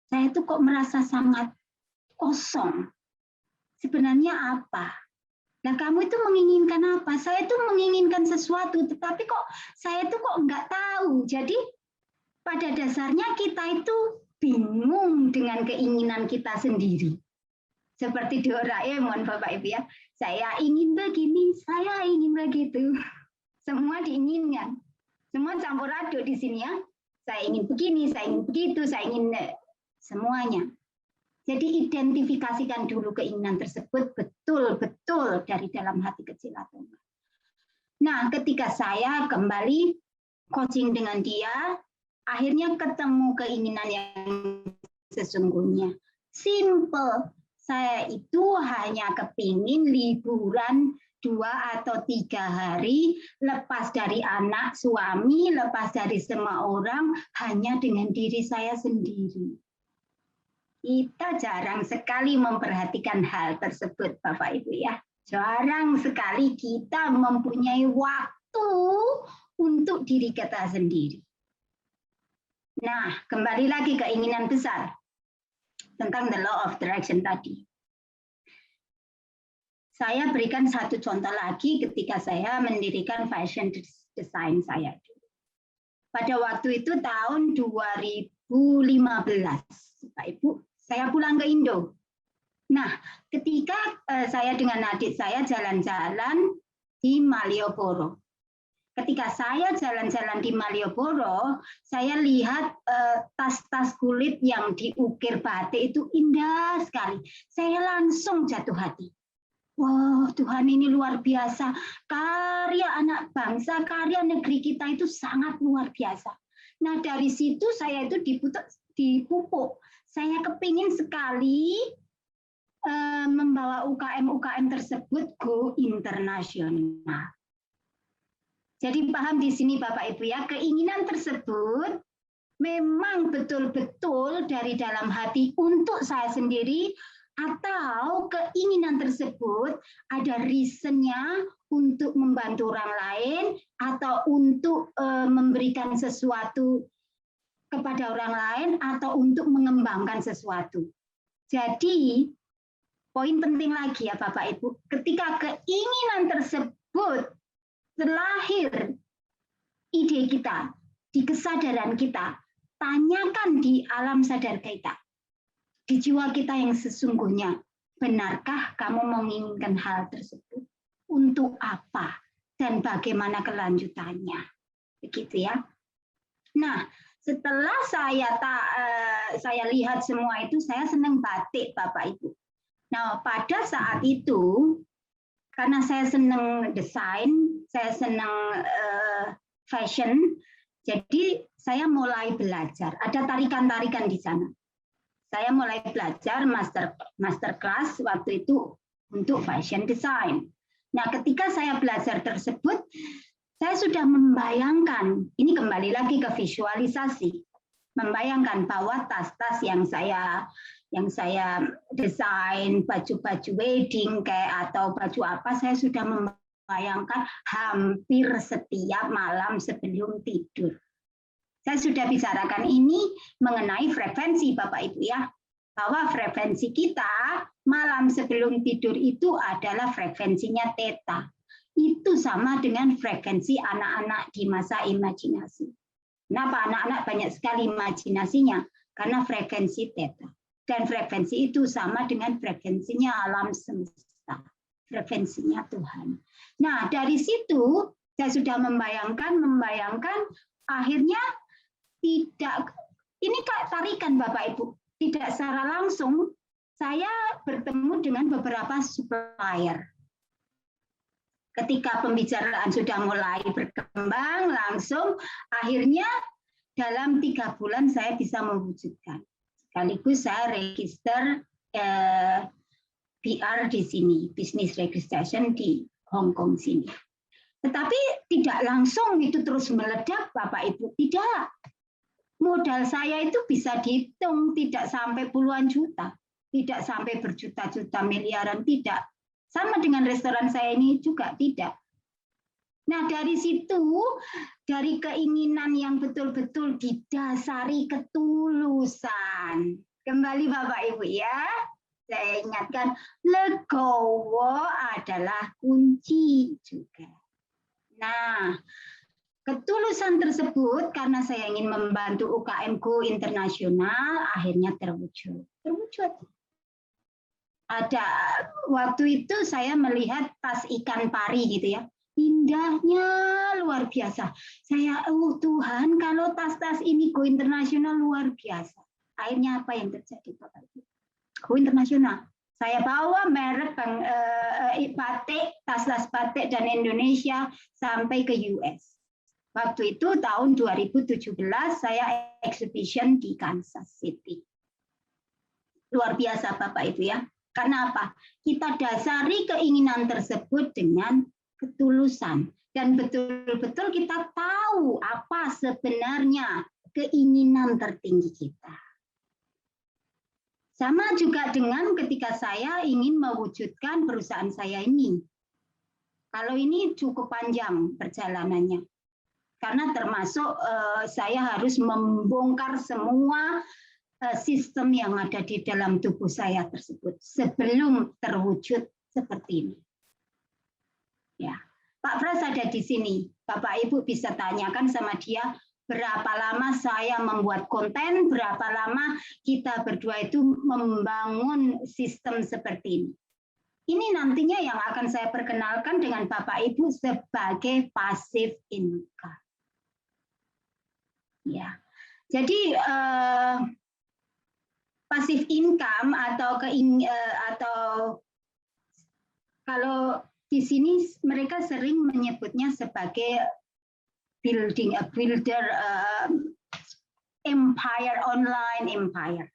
Saya itu kok merasa sangat kosong. Sebenarnya apa? Nah, kamu itu menginginkan apa? Saya itu menginginkan sesuatu, tetapi kok saya itu kok nggak tahu. Jadi pada dasarnya kita itu bingung dengan keinginan kita sendiri. Seperti Doraemon, Bapak Ibu ya. Saya ingin begini, saya ingin begitu. Semua diinginkan. Semua campur aduk di sini ya. Saya ingin begini, saya ingin begitu, saya ingin semuanya. Jadi identifikasikan dulu keinginan tersebut betul-betul dari dalam hati kecil atau enggak. Nah, ketika saya kembali coaching dengan dia, akhirnya ketemu keinginan yang sesungguhnya. Simple. Saya itu hanya kepingin liburan 2 atau 3 hari, lepas dari anak, suami, lepas dari semua orang, hanya dengan diri saya sendiri. Kita jarang sekali memperhatikan hal tersebut, Bapak Ibu ya. Jarang sekali kita mempunyai waktu itu untuk diri kita sendiri. Nah, kembali lagi keinginan besar tentang the law of direction tadi. Saya berikan satu contoh lagi ketika saya mendirikan fashion design saya. Pada waktu itu tahun 2015, Bapak Ibu, saya pulang ke Indo. Nah, ketika saya dengan adik saya jalan-jalan di Malioboro. Ketika saya jalan-jalan di Malioboro, saya lihat tas-tas kulit yang diukir batik itu indah sekali. Saya langsung jatuh hati. Wow, Tuhan ini luar biasa. Karya anak bangsa, karya negeri kita itu sangat luar biasa. Nah, dari situ saya itu dipupuk. Saya kepingin sekali membawa UKM-UKM tersebut go internasional. Jadi paham di sini Bapak Ibu ya, keinginan tersebut memang betul-betul dari dalam hati untuk saya sendiri, atau keinginan tersebut ada reasonnya untuk membantu orang lain atau untuk memberikan sesuatu kepada orang lain atau untuk mengembangkan sesuatu. Jadi poin penting lagi ya Bapak Ibu, ketika keinginan tersebut terlahir ide kita, di kesadaran kita, tanyakan di alam sadar kita. Di jiwa kita yang sesungguhnya, benarkah kamu menginginkan hal tersebut? Untuk apa? Dan bagaimana kelanjutannya? Begitu ya. Nah, setelah saya lihat semua itu, saya senang batik, Bapak Ibu. Nah, pada saat itu, karena saya senang desain, saya senang fashion, jadi saya mulai belajar. Ada tarikan-tarikan di sana. Saya mulai belajar master class waktu itu untuk fashion design. Nah, ketika saya belajar tersebut, saya sudah membayangkan, ini kembali lagi ke visualisasi, membayangkan bahwa tas-tas yang saya desain, baju-baju wedding kayak atau baju apa, saya sudah membayangkan hampir setiap malam sebelum tidur. Saya sudah bicarakan ini mengenai frekuensi Bapak Ibu ya, bahwa frekuensi kita malam sebelum tidur itu adalah frekuensinya theta. Itu sama dengan frekuensi anak-anak di masa imajinasi. Kenapa anak-anak banyak sekali imajinasinya? Karena frekuensi theta. Dan frekuensi itu sama dengan frekuensinya alam semesta. Frekuensinya Tuhan. Nah, dari situ saya sudah membayangkan akhirnya tidak, ini kayak tarikan Bapak Ibu, tidak secara langsung saya bertemu dengan beberapa supplier. Ketika pembicaraan sudah mulai berkembang, langsung akhirnya dalam 3 bulan saya bisa mewujudkan. Sekaligus saya register PR di sini, business registration di Hong Kong sini. Tetapi tidak langsung itu terus meledak Bapak Ibu, tidak. Modal saya itu bisa dihitung, tidak sampai puluhan juta, tidak sampai berjuta-juta miliaran, tidak. Sama dengan restoran saya ini juga tidak. Nah, dari situ, dari keinginan yang betul-betul didasari ketulusan. Kembali Bapak Ibu ya, saya ingatkan, legowo adalah kunci juga. Nah, ketulusan tersebut karena saya ingin membantu UKM-ku internasional akhirnya terwujud. Ada waktu itu saya melihat tas ikan pari gitu ya. Indahnya luar biasa. Saya, oh Tuhan, kalau tas-tas ini go internasional luar biasa. Akhirnya apa yang terjadi Bapak Ibu? Go internasional. Saya bawa merek batik, tas-tas batik dan Indonesia sampai ke US. Waktu itu tahun 2017 saya exhibition di Kansas City. Luar biasa Bapak Ibu ya. Karena apa? Kita dasari keinginan tersebut dengan ketulusan. Dan betul-betul kita tahu apa sebenarnya keinginan tertinggi kita. Sama juga dengan ketika saya ingin mewujudkan perusahaan saya ini. Kalau ini cukup panjang perjalanannya. Karena termasuk saya harus membongkar semua sistem yang ada di dalam tubuh saya tersebut sebelum terwujud seperti ini. Ya, Pak Pras ada di sini. Bapak Ibu bisa tanyakan sama dia berapa lama saya membuat konten, berapa lama kita berdua itu membangun sistem seperti ini. Ini nantinya yang akan saya perkenalkan dengan Bapak Ibu sebagai passive income. Ya, jadi passive income atau kalau di sini mereka sering menyebutnya sebagai building a builder empire, online empire.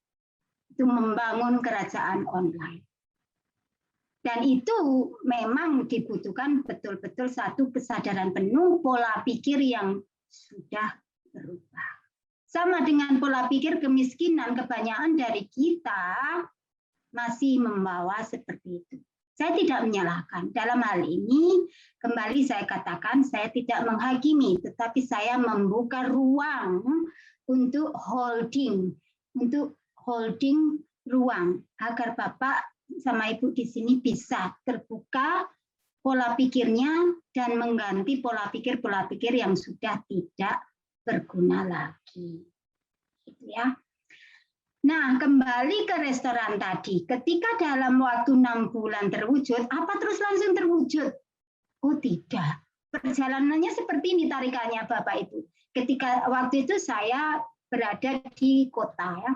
Itu membangun kerajaan online. Dan itu memang dibutuhkan betul-betul satu kesadaran penuh, pola pikir yang sudah berubah. Sama dengan pola pikir kemiskinan, kebanyakan dari kita masih membawa seperti itu. Saya tidak menyalahkan. Dalam hal ini, kembali saya katakan, saya tidak menghakimi, tetapi saya membuka ruang untuk holding ruang agar Bapak sama Ibu di sini bisa terbuka pola pikirnya dan mengganti pola pikir yang sudah tidak berguna lagi. Gitu ya. Nah, kembali ke restoran tadi. Ketika dalam waktu 6 bulan terwujud, apa terus langsung terwujud? Oh, tidak. Perjalanannya seperti ini tarikannya Bapak Ibu. Ketika waktu itu saya berada di kota ya.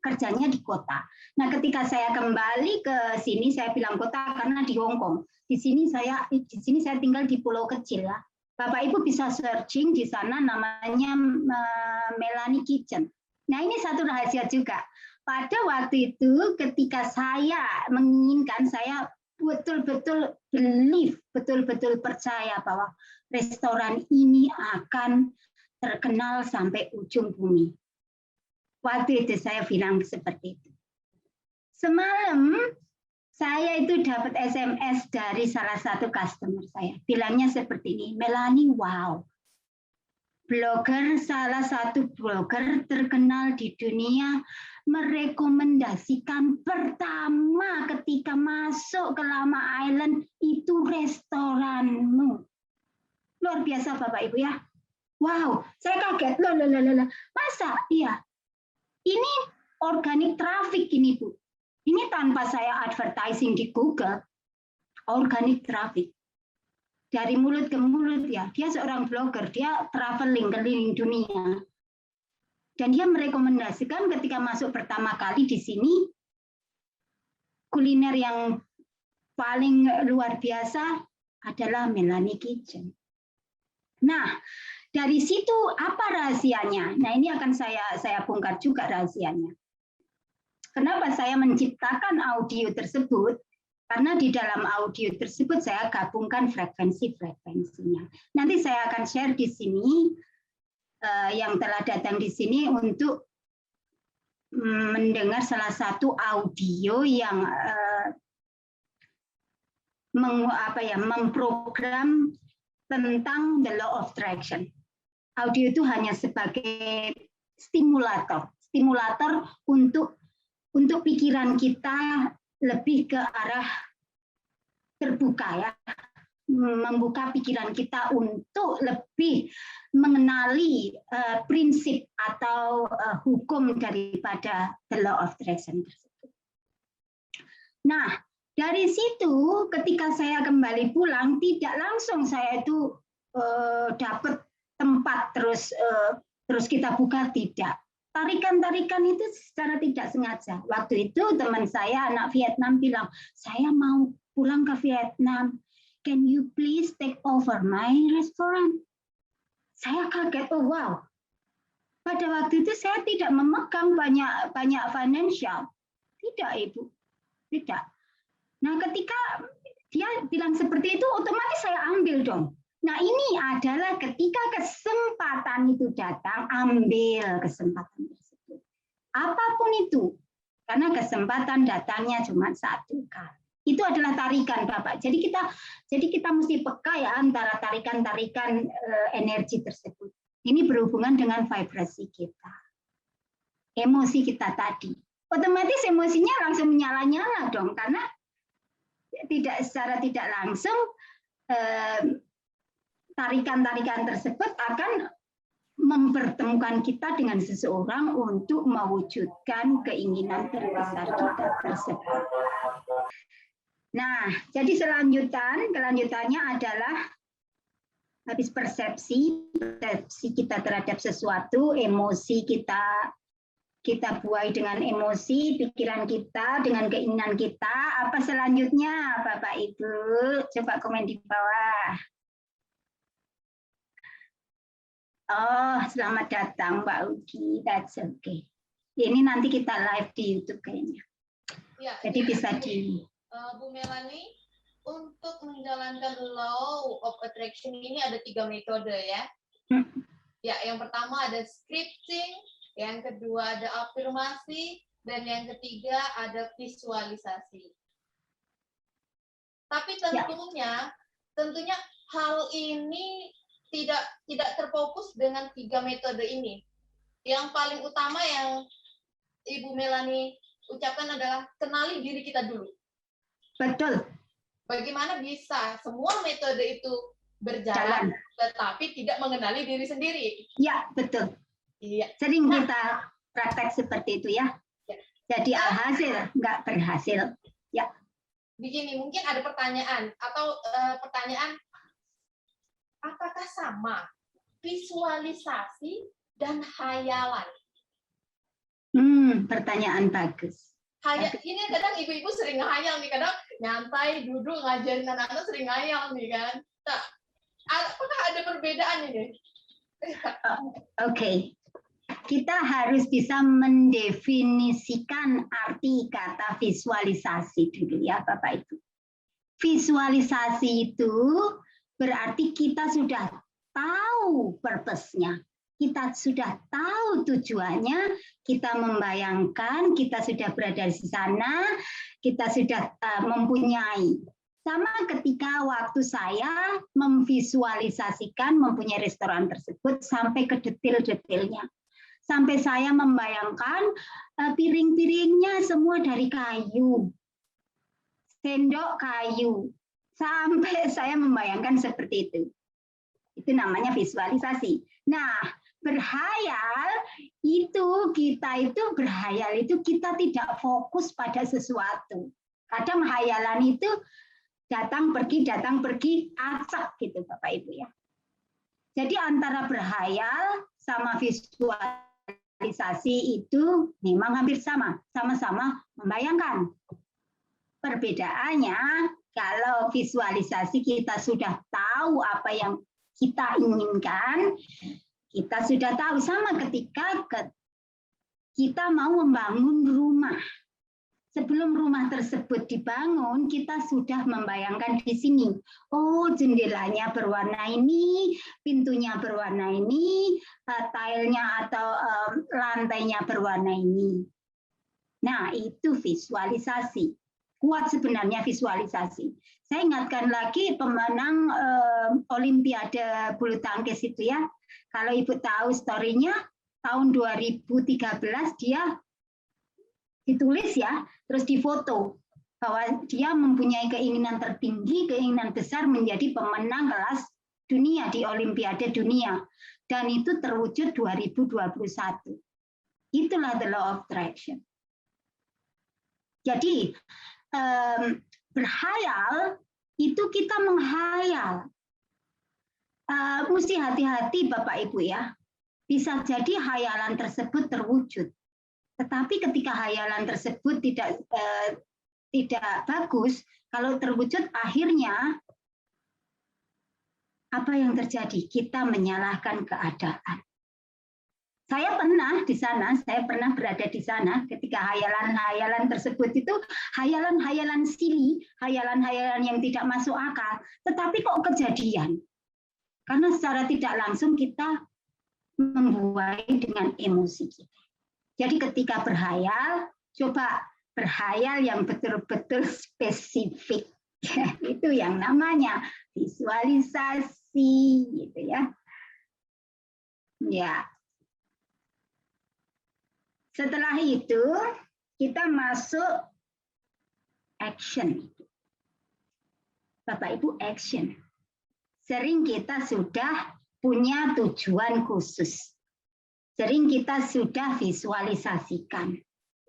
Kerjanya di kota. Nah, ketika saya kembali ke sini, saya bilang kota karena di Hong Kong. Di sini saya tinggal di pulau kecil ya. Bapak Ibu bisa searching di sana namanya Melanie Kitchen. Nah, ini satu rahasia juga. Pada waktu itu ketika saya menginginkan, saya betul-betul believe, betul-betul percaya bahwa restoran ini akan terkenal sampai ujung bumi. Waktu itu saya bilang seperti itu. Semalam saya itu dapat SMS dari salah satu customer saya. Bilangnya seperti ini, Melanie, wow. Salah satu blogger terkenal di dunia merekomendasikan pertama ketika masuk ke Lama Island itu restoranmu. Luar biasa Bapak Ibu ya. Wow, saya kaget. Loh. Masa? Iya. Ini organic traffic ini Bu. Ini tanpa saya advertising di Google. Organic traffic. Dari mulut ke mulut ya. Dia seorang blogger, dia traveling keliling dunia. Dan dia merekomendasikan ketika masuk pertama kali di sini, kuliner yang paling luar biasa adalah Melanie Kitchen. Nah, dari situ apa rahasianya? Nah, ini akan saya bongkar juga rahasianya. Kenapa saya menciptakan audio tersebut? Karena di dalam audio tersebut saya gabungkan frekuensi-frekuensinya. Nanti saya akan share di sini yang telah datang di sini untuk mendengar salah satu audio yang memprogram tentang the law of attraction. Audio itu hanya sebagai stimulator untuk pikiran kita lebih ke arah terbuka ya, membuka pikiran kita untuk lebih mengenali prinsip atau hukum daripada the law of attraction tersebut. Nah, dari situ ketika saya kembali pulang, tidak langsung saya itu dapat tempat terus kita buka, tidak. Tarikan-tarikan itu secara tidak sengaja. Waktu itu teman saya anak Vietnam bilang, saya mau pulang ke Vietnam. Can you please take over my restaurant? Saya kaget, oh wow. Pada waktu itu saya tidak memegang banyak financial. Tidak, Ibu. Tidak. Nah, ketika dia bilang seperti itu, otomatis saya ambil dong. Nah, ini adalah ketika kesempatan itu datang, ambil kesempatan tersebut. Apapun itu, karena kesempatan datangnya cuma satu kali. Itu adalah tarikan, Bapak. Jadi kita mesti peka ya antara tarikan-tarikan energi tersebut. Ini berhubungan dengan vibrasi kita. Emosi kita tadi. Otomatis emosinya langsung menyala-nyala dong, karena secara tidak langsung tarikan-tarikan tersebut akan mempertemukan kita dengan seseorang untuk mewujudkan keinginan terbesar kita tersebut. Nah, jadi kelanjutannya adalah habis persepsi kita terhadap sesuatu, emosi kita buai dengan emosi, pikiran kita dengan keinginan kita. Apa selanjutnya, Bapak Ibu? Coba komen di bawah. Oh, selamat datang, Mbak Ugi. That's okay. Ini nanti kita live di YouTube kayaknya. Ya, jadi bisa di... Bu Melanie, untuk menjalankan law of attraction ini ada 3 metode ya. Ya, yang pertama ada scripting, yang kedua ada afirmasi, dan yang ketiga ada visualisasi. Tapi tentunya hal ini tidak terfokus dengan 3 metode ini. Yang paling utama yang Ibu Melanie ucapkan adalah kenali diri kita dulu. Betul. Bagaimana bisa semua metode itu berjalan, tetapi tidak mengenali diri sendiri? Ya, betul. Iya. Sering kita praktek seperti itu ya. Jadi alhasil nggak berhasil. Ya. Begini, mungkin ada pertanyaan apakah sama visualisasi dan hayalan? Pertanyaan bagus. Ini kadang ibu-ibu sering ngehayal nih, kadang nyantai, duduk, ngajarin anak-anak sering ngayal nih kan. Nah, apakah ada perbedaan ini? Oke. Kita harus bisa mendefinisikan arti kata visualisasi dulu ya Bapak Ibu. Visualisasi itu berarti kita sudah tahu purpose-nya. Kita sudah tahu tujuannya, kita membayangkan, kita sudah berada di sana, kita sudah mempunyai. Sama ketika waktu saya memvisualisasikan mempunyai restoran tersebut sampai ke detail-detailnya. Sampai saya membayangkan piring-piringnya semua dari kayu, sendok kayu, sampai saya membayangkan seperti itu. Itu namanya visualisasi. Nah, berhayal kita tidak fokus pada sesuatu. Kadang hayalan itu datang pergi acak gitu Bapak Ibu ya. Jadi antara berhayal sama visualisasi itu memang hampir sama-sama membayangkan. Perbedaannya kalau visualisasi kita sudah tahu apa yang kita inginkan, kita sudah tahu sama ketika kita mau membangun rumah. Sebelum rumah tersebut dibangun, kita sudah membayangkan di sini. Oh, jendelanya berwarna ini, pintunya berwarna ini, tilenya atau lantainya berwarna ini. Nah, itu visualisasi. Kuat sebenarnya visualisasi. Saya ingatkan lagi pemenang Olimpiade bulu tangkis itu ya. Kalau Ibu tahu story-nya, tahun 2013 dia ditulis ya, terus difoto bahwa dia mempunyai keinginan tertinggi, keinginan besar menjadi pemenang kelas dunia di Olimpiade dunia. Dan itu terwujud 2021. Itulah the law of attraction. Jadi, berhayal itu kita menghayal. Mesti hati-hati Bapak Ibu ya. Bisa jadi hayalan tersebut terwujud. Tetapi ketika hayalan tersebut tidak bagus, kalau terwujud akhirnya apa yang terjadi? Kita menyalahkan keadaan. Saya pernah di sana, saya pernah berada di sana ketika hayalan-hayalan tersebut itu hayalan-hayalan silly, hayalan-hayalan yang tidak masuk akal, tetapi kok kejadian? Karena secara tidak langsung kita membuai dengan emosi kita. Jadi ketika berhayal, coba berhayal yang betul-betul spesifik. Itu yang namanya visualisasi, gitu ya. Ya. Setelah itu kita masuk action. Bapak Ibu, action. Sering kita sudah punya tujuan khusus. Sering kita sudah visualisasikan.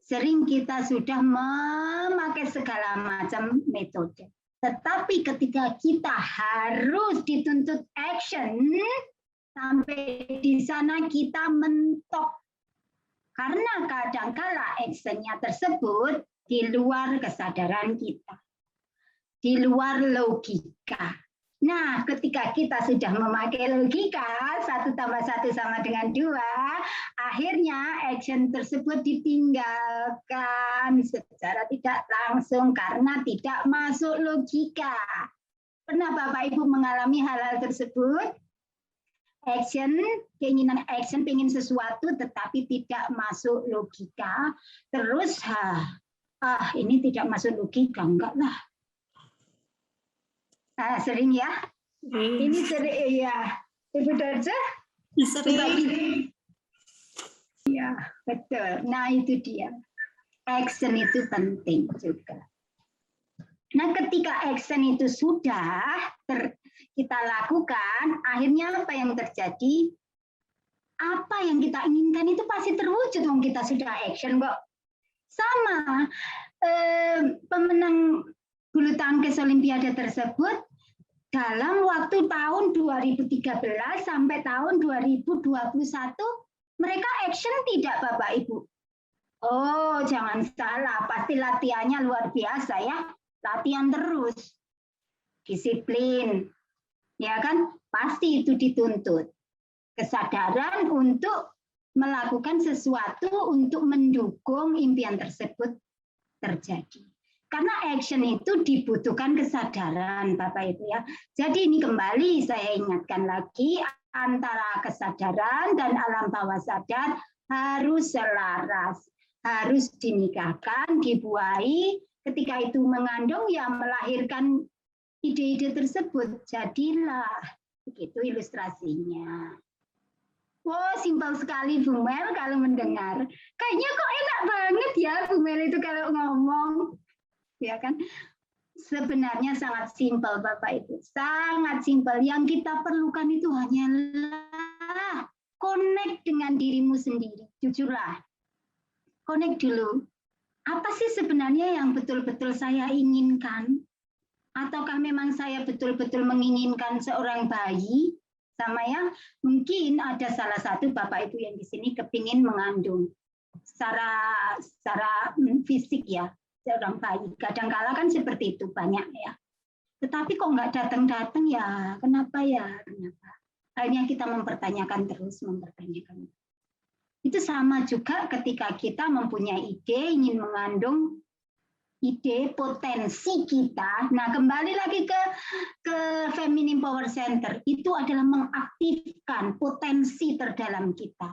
Sering kita sudah memakai segala macam metode. Tetapi ketika kita harus dituntut action, sampai di sana kita mentok. Karena kadangkala actionnya tersebut di luar kesadaran kita. Di luar logika. Nah, ketika kita sudah memakai logika, 1 tambah 1 sama dengan 2, akhirnya action tersebut ditinggalkan secara tidak langsung karena tidak masuk logika. Pernah Bapak Ibu mengalami hal-hal tersebut? Action, keinginan action, pengen sesuatu tetapi tidak masuk logika. Terus, ini tidak masuk logika, enggak lah. Sering ya? Ini sering ya. Ibu Dorce? Sering. Ya, betul. Nah, itu dia. Action itu penting juga. Nah, ketika action itu sudah kita lakukan, akhirnya apa yang terjadi? Apa yang kita inginkan itu pasti terwujud, wong kita sudah action kok. Sama pemenang bulu tangkis Olimpiade tersebut dalam waktu tahun 2013 sampai tahun 2021 mereka action tidak Bapak Ibu? Oh, jangan salah, pasti latihannya luar biasa ya. Latihan terus. Disiplin. Ya kan? Pasti itu dituntut. Kesadaran untuk melakukan sesuatu untuk mendukung impian tersebut terjadi. Karena action itu dibutuhkan kesadaran, Bapak Ibu ya. Jadi ini kembali saya ingatkan lagi, antara kesadaran dan alam bawah sadar harus selaras, harus dinikahkan, dibuahi. Ketika itu mengandung, ya melahirkan ide-ide tersebut. Jadilah begitu ilustrasinya. Wow, simpel sekali Bu Mel kalau mendengar. Kayaknya kok enak banget ya Bu Mel itu kalau ngomong. Ya kan? Sebenarnya sangat simpel Bapak Ibu. Sangat simpel. Yang kita perlukan itu hanyalah connect dengan dirimu sendiri. Jujurlah. Connect dulu. Apa sih sebenarnya yang betul-betul saya inginkan? Ataukah memang saya betul-betul menginginkan seorang bayi? Sama ya, mungkin ada salah satu Bapak Ibu yang di sini kepingin mengandung secara fisik ya. Seorang bayi. Kadang-kala kan seperti itu banyak ya. Tetapi kok nggak datang-datang ya? Kenapa ya? Kenapa? Akhirnya kita mempertanyakan terus, mempertanyakan. Itu sama juga ketika kita mempunyai ide, ingin mengandung ide, potensi kita. Nah, kembali lagi ke Feminine Power Center. Itu adalah mengaktifkan potensi terdalam kita.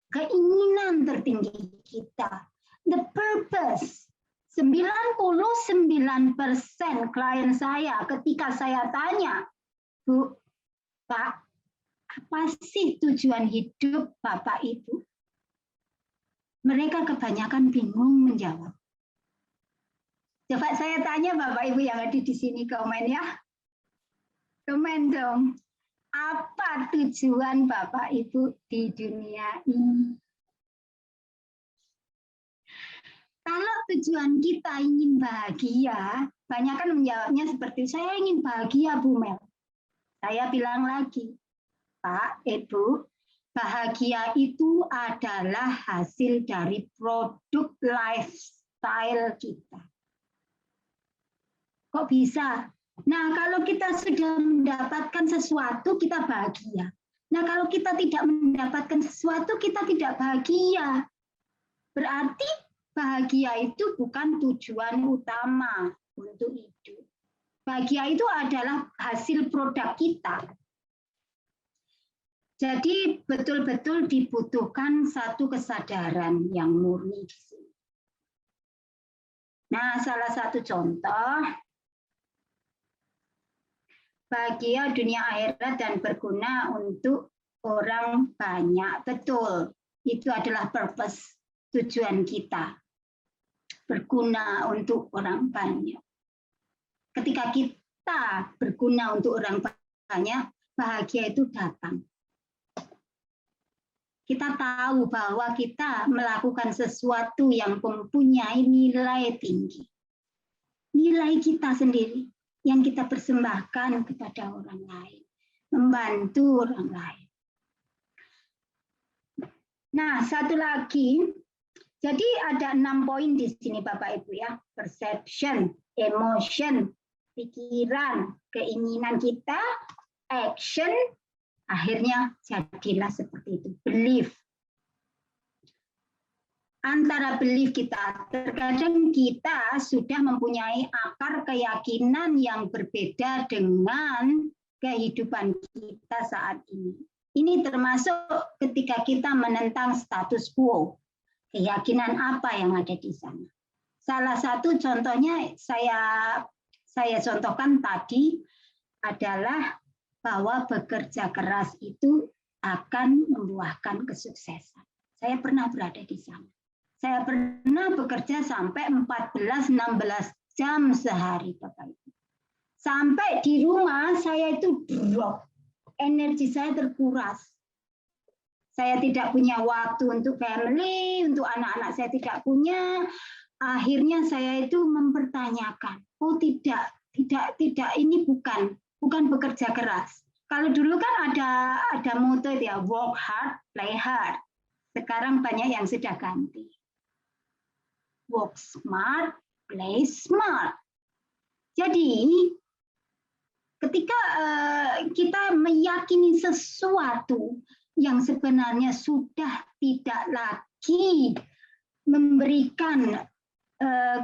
Keinginan tertinggi kita. The purpose. 99% klien saya ketika saya tanya, Bu, Pak, apa sih tujuan hidup Bapak Ibu? Mereka kebanyakan bingung menjawab. Coba saya tanya Bapak Ibu yang ada di sini, komen ya. Komen dong. Apa tujuan Bapak Ibu di dunia ini? Kalau tujuan kita ingin bahagia, banyak kan menjawabnya seperti, saya ingin bahagia Bu Mel. Saya bilang lagi, Pak, Ibu, bahagia itu adalah hasil dari produk lifestyle kita. Kok bisa? Nah, kalau kita sudah mendapatkan sesuatu, kita bahagia. Nah, kalau kita tidak mendapatkan sesuatu, kita tidak bahagia. Berarti bahagia itu bukan tujuan utama untuk hidup. Bahagia itu adalah hasil produk kita. Jadi betul-betul dibutuhkan satu kesadaran yang murni di sini. Nah, salah satu contoh, bahagia dunia akhirat dan berguna untuk orang banyak. Betul, itu adalah purpose, tujuan kita. Berguna untuk orang banyak. Ketika kita berguna untuk orang banyak, bahagia itu datang. Kita tahu bahwa kita melakukan sesuatu yang mempunyai nilai tinggi. Nilai kita sendiri yang kita persembahkan kepada orang lain. Membantu orang lain. Nah, satu lagi. Jadi ada 6 poin di sini Bapak Ibu ya. Perception, emotion, pikiran, keinginan kita, action, akhirnya jadilah seperti itu. Belief. Antara belief kita, terkadang kita sudah mempunyai akar keyakinan yang berbeda dengan kehidupan kita saat ini. Ini termasuk ketika kita menentang status quo. Keyakinan apa yang ada di sana. Salah satu contohnya saya contohkan tadi adalah bahwa bekerja keras itu akan membuahkan kesuksesan. Saya pernah berada di sana. Saya pernah bekerja sampai 14-16 jam sehari, Bapak Ibu. Sampai di rumah saya itu drop. Energi saya terkuras. Saya tidak punya waktu untuk family, untuk anak-anak saya tidak punya. Akhirnya saya itu mempertanyakan, oh tidak, ini bukan bekerja keras. Kalau dulu kan ada motto ya, work hard, play hard. Sekarang banyak yang sudah ganti. Work smart, play smart. Jadi ketika kita meyakini sesuatu yang sebenarnya sudah tidak lagi memberikan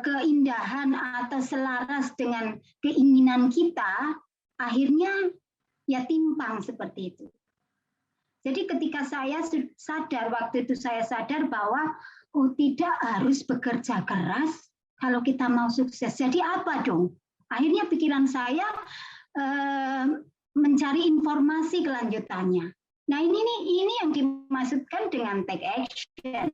keindahan atau selaras dengan keinginan kita, akhirnya ya timpang seperti itu. Jadi ketika saya sadar, waktu itu saya sadar bahwa oh tidak harus bekerja keras kalau kita mau sukses. Jadi apa dong? Akhirnya pikiran saya mencari informasi kelanjutannya. Nah ini yang dimaksudkan dengan take action.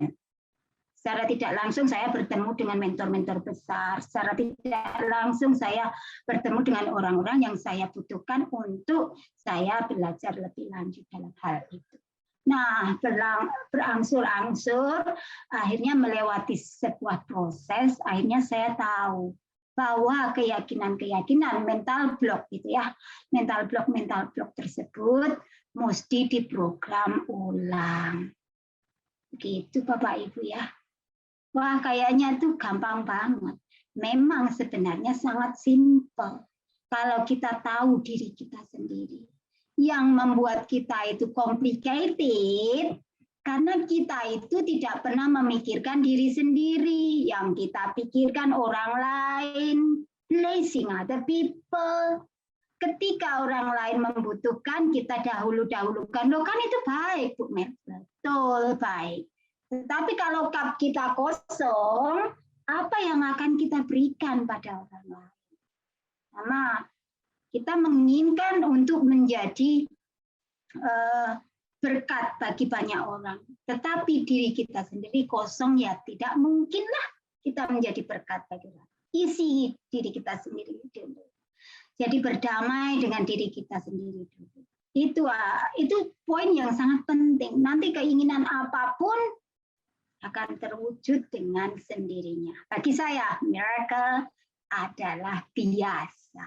Secara tidak langsung saya bertemu dengan mentor-mentor besar. Secara tidak langsung saya bertemu dengan orang-orang yang saya butuhkan untuk saya belajar lebih lanjut dalam hal itu. Nah, berangsur-angsur, akhirnya melewati sebuah proses, akhirnya saya tahu bahwa keyakinan-keyakinan mental block gitu ya, mental block tersebut mesti diprogram ulang. Begitu Bapak Ibu ya. Wah, kayaknya itu gampang banget. Memang sebenarnya sangat simpel. Kalau kita tahu diri kita sendiri. Yang membuat kita itu complicated, karena kita itu tidak pernah memikirkan diri sendiri. Yang kita pikirkan orang lain, pleasing other people. Ketika orang lain membutuhkan, kita dahulu-dahulukan. Loh kan itu baik, Bu Mel. Betul, baik. Tetapi kalau cup kita kosong, apa yang akan kita berikan pada orang lain? Sama, kita menginginkan untuk menjadi berkat bagi banyak orang. Tetapi diri kita sendiri kosong, ya tidak mungkinlah kita menjadi berkat bagi orang. Isi diri kita sendiri dulu. Jadi berdamai dengan diri kita sendiri dulu. Itu poin yang sangat penting. Nanti keinginan apapun akan terwujud dengan sendirinya. Bagi saya, miracle adalah biasa.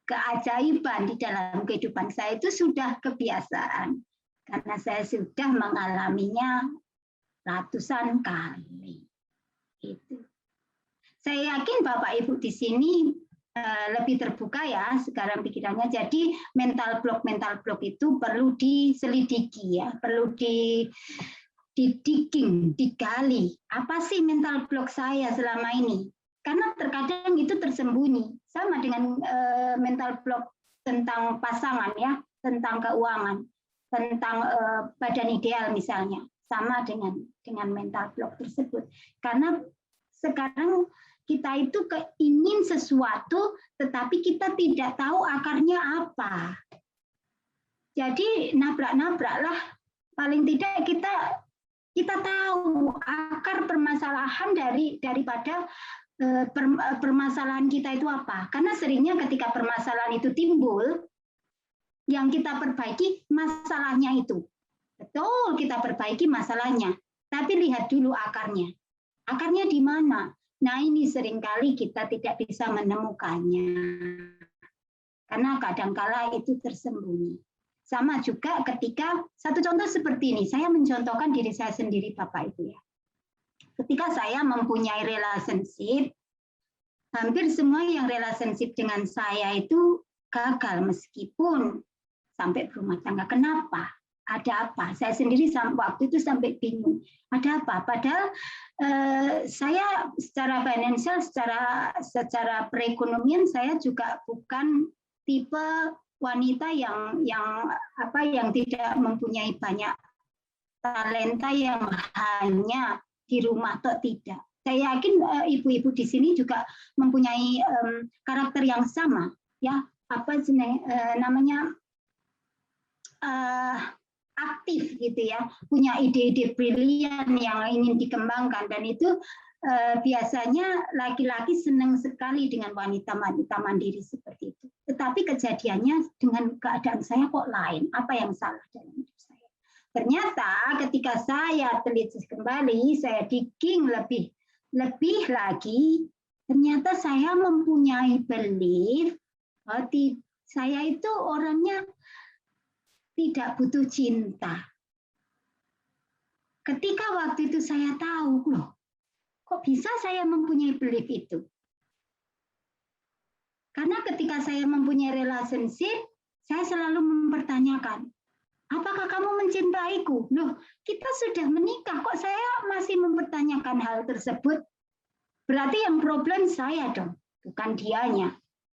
Keajaiban di dalam kehidupan saya itu sudah kebiasaan. Karena saya sudah mengalaminya ratusan kali. Itu. Saya yakin Bapak Ibu di sini lebih terbuka ya sekarang pikirannya. Jadi mental block itu perlu diselidiki ya, perlu digali. Apa sih mental block saya selama ini? Karena terkadang itu tersembunyi. Sama dengan mental block tentang pasangan ya, tentang keuangan, tentang badan ideal misalnya. Sama dengan mental block tersebut. Karena sekarang Kita itu ingin sesuatu, tetapi kita tidak tahu akarnya apa. Jadi nabrak-nabraklah. Paling tidak kita tahu akar permasalahan daripada permasalahan kita itu apa. Karena seringnya ketika permasalahan itu timbul, yang kita perbaiki masalahnya itu. Betul, kita perbaiki masalahnya. Tapi lihat dulu akarnya. Akarnya di mana? Nah, ini seringkali kita tidak bisa menemukannya. Karena kadangkala itu tersembunyi. Sama juga ketika, satu contoh seperti ini, saya mencontohkan diri saya sendiri Bapak Ibu ya. Ketika saya mempunyai relationship, hampir semua yang relationship dengan saya itu gagal meskipun sampai berumah tangga. Kenapa? Ada apa? Saya sendiri waktu itu sampai bingung. Ada apa? Padahal saya secara finansial, secara perekonomian saya juga bukan tipe wanita yang tidak mempunyai banyak talenta yang hanya di rumah atau tidak. Saya yakin ibu-ibu di sini juga mempunyai karakter yang sama, ya namanya aktif gitu ya, punya ide-ide brilian yang ingin dikembangkan, dan itu biasanya laki-laki senang sekali dengan wanita-wanita mandiri seperti itu. Tetapi kejadiannya dengan keadaan saya kok lain. Apa yang salah dalam hidup saya? Ternyata ketika saya telisik kembali, saya digging lebih lagi, ternyata saya mempunyai belief bahwa saya itu orangnya tidak butuh cinta. Ketika waktu itu saya tahu, loh, kok bisa saya mempunyai belief itu? Karena ketika saya mempunyai relationship, saya selalu mempertanyakan, apakah kamu mencintaiku? Loh, kita sudah menikah, kok saya masih mempertanyakan hal tersebut? Berarti yang problem saya dong, bukan dianya.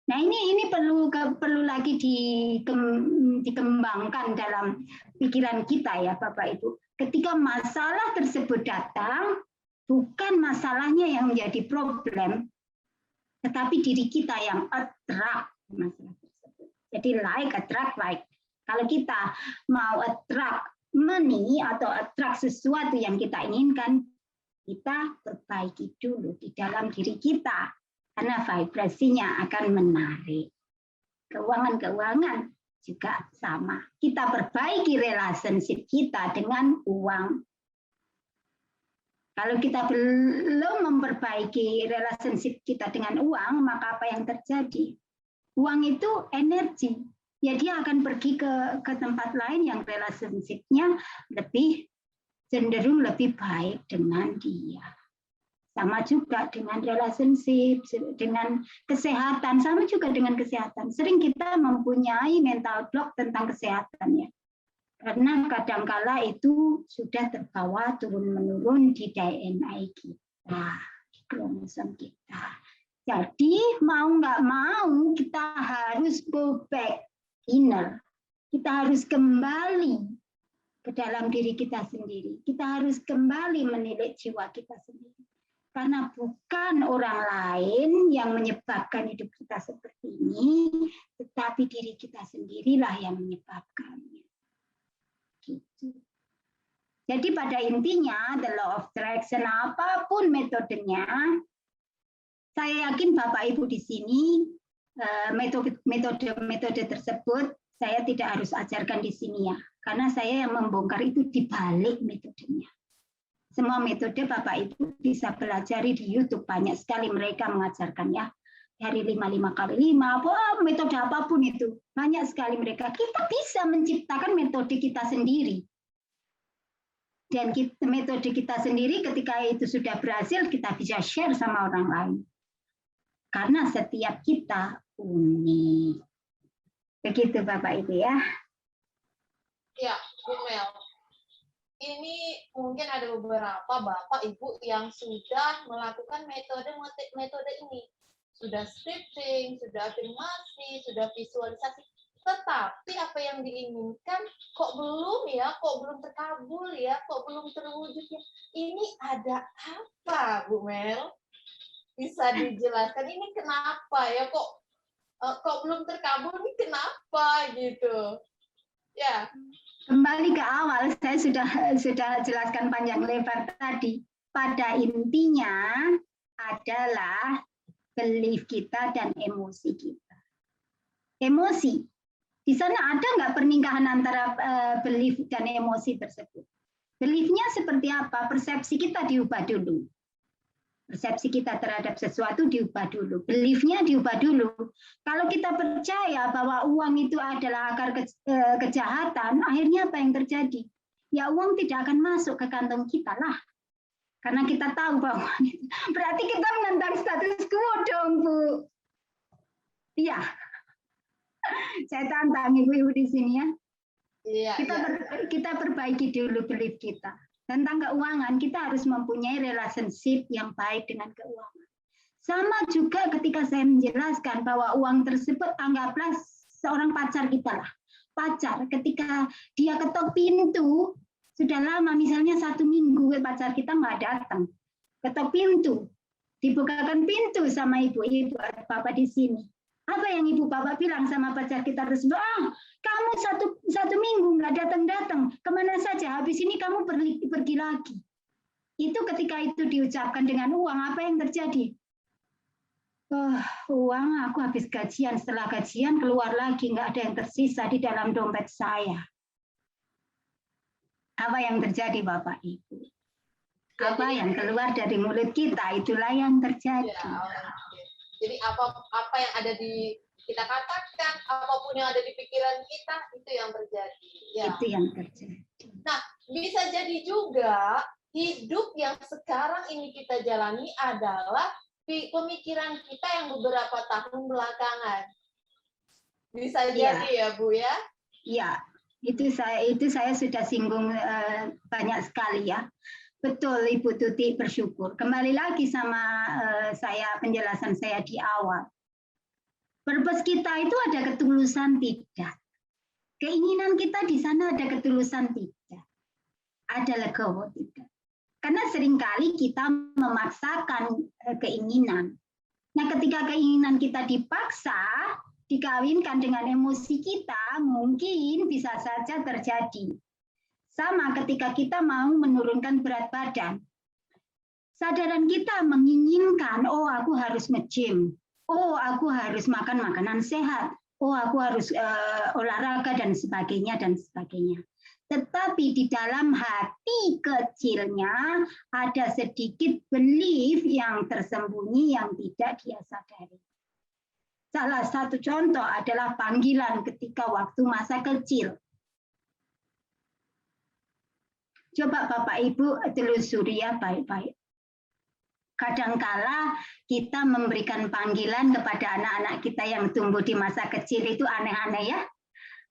Nah, ini perlu lagi dikembangkan dalam pikiran kita ya Bapak Ibu. Ketika masalah tersebut datang, bukan masalahnya yang menjadi problem, tetapi diri kita yang attract masalah tersebut. Jadi like, attract, like. Kalau kita mau attract money atau attract sesuatu yang kita inginkan, kita perbaiki dulu di dalam diri kita. Karena vibrasinya akan menarik. Keuangan juga sama. Kita perbaiki relationship kita dengan uang. Kalau kita belum memperbaiki relationship kita dengan uang, maka apa yang terjadi? Uang itu energi. Ya dia akan pergi ke tempat lain yang relationship-nya cenderung lebih baik dengan dia. Sama juga dengan relationship, dengan kesehatan, sama juga dengan kesehatan. Sering kita mempunyai mental block tentang kesehatan ya. Karena kadangkala itu sudah terbawa turun-menurun di DNA kita, di kromosom kita. Jadi mau nggak mau kita harus go back inner. Kita harus kembali ke dalam diri kita sendiri. Kita harus kembali menilik jiwa kita sendiri. Karena bukan orang lain yang menyebabkan hidup kita seperti ini, tetapi diri kita sendirilah yang menyebabkannya. Gitu. Jadi pada intinya, the law of attraction apapun metodenya, saya yakin Bapak Ibu di sini metode tersebut saya tidak harus ajarkan di sini ya, karena saya yang membongkar itu di balik metodenya. Semua metode Bapak Ibu bisa pelajari di YouTube, banyak sekali mereka mengajarkan ya. Dari 5 apa metode apapun itu, banyak sekali mereka. Kita bisa menciptakan metode kita sendiri. Dan metode kita sendiri ketika itu sudah berhasil, kita bisa share sama orang lain. Karena setiap kita unik. Begitu Bapak Ibu ya. Ya, Bu Mel. Ini mungkin ada beberapa Bapak Ibu yang sudah melakukan metode ini. Sudah scripting, sudah afirmasi, sudah visualisasi. Tetapi apa yang diinginkan kok belum ya, kok belum terkabul ya, kok belum terwujud ya. Ini ada apa, Bu Mel? bisa dijelaskan ini kenapa ya kok belum terkabul ini kenapa gitu. Ya. Kembali ke awal, saya sudah jelaskan panjang lebar tadi. Pada intinya adalah belief kita dan emosi kita. Emosi. Di sana ada nggak pernikahan antara belief dan emosi tersebut? Beliefnya seperti apa? Persepsi kita diubah dulu. Persepsi kita terhadap sesuatu diubah dulu. Beliefnya diubah dulu. Kalau kita percaya bahwa uang itu adalah akar kejahatan, akhirnya apa yang terjadi? Ya uang tidak akan masuk ke kantong kita lah. Karena kita tahu bahwa berarti kita menentang status quo dong, Bu. Iya. Saya tantang ibu-ibu di sini ya. Iya, kita perbaiki dulu belief kita. Tentang keuangan, kita harus mempunyai relationship yang baik dengan keuangan. Sama juga ketika saya menjelaskan bahwa uang tersebut anggaplah seorang pacar kita lah. Pacar, ketika dia ketok pintu, sudah lama, misalnya 1 minggu pacar kita nggak datang. Ketok pintu, dibukakan pintu sama ibu-ibu, bapak di sini. Apa yang ibu bapak bilang sama pacar kita tersebut? Kamu satu minggu nggak datang-datang, kemana saja? Habis ini kamu pergi lagi. Itu ketika itu diucapkan dengan uang, apa yang terjadi? Uang aku habis gajian, setelah gajian keluar lagi, nggak ada yang tersisa di dalam dompet saya. Apa yang terjadi Bapak Ibu? Apa yang keluar dari mulut kita, itulah yang terjadi. Ya, jadi apa yang ada di kita katakan, apapun yang ada di pikiran kita, itu yang terjadi. Ya. Itu yang terjadi. Nah, bisa jadi juga hidup yang sekarang ini kita jalani adalah pemikiran kita yang beberapa tahun belakangan. Bisa jadi ya Bu ya? Iya. Itu saya sudah singgung banyak sekali ya. Betul Ibu Tuti, bersyukur. Kembali lagi sama penjelasan saya di awal. Purpose kita itu ada ketulusan tidak. Keinginan kita di sana ada ketulusan tidak. Ada legowo tidak. Karena seringkali kita memaksakan keinginan. Nah, ketika keinginan kita dipaksa, dikawinkan dengan emosi kita, mungkin bisa saja terjadi. Sama ketika kita mau menurunkan berat badan. Sadaran kita menginginkan, aku harus nge-gym. Aku harus makan makanan sehat. Aku harus olahraga dan sebagainya dan sebagainya. Tetapi di dalam hati kecilnya ada sedikit belief yang tersembunyi yang tidak dia sadari. Salah satu contoh adalah panggilan ketika waktu masa kecil. Coba Bapak Ibu telusuri ya baik-baik. Kadangkala kita memberikan panggilan kepada anak-anak kita yang tumbuh di masa kecil itu aneh-aneh ya.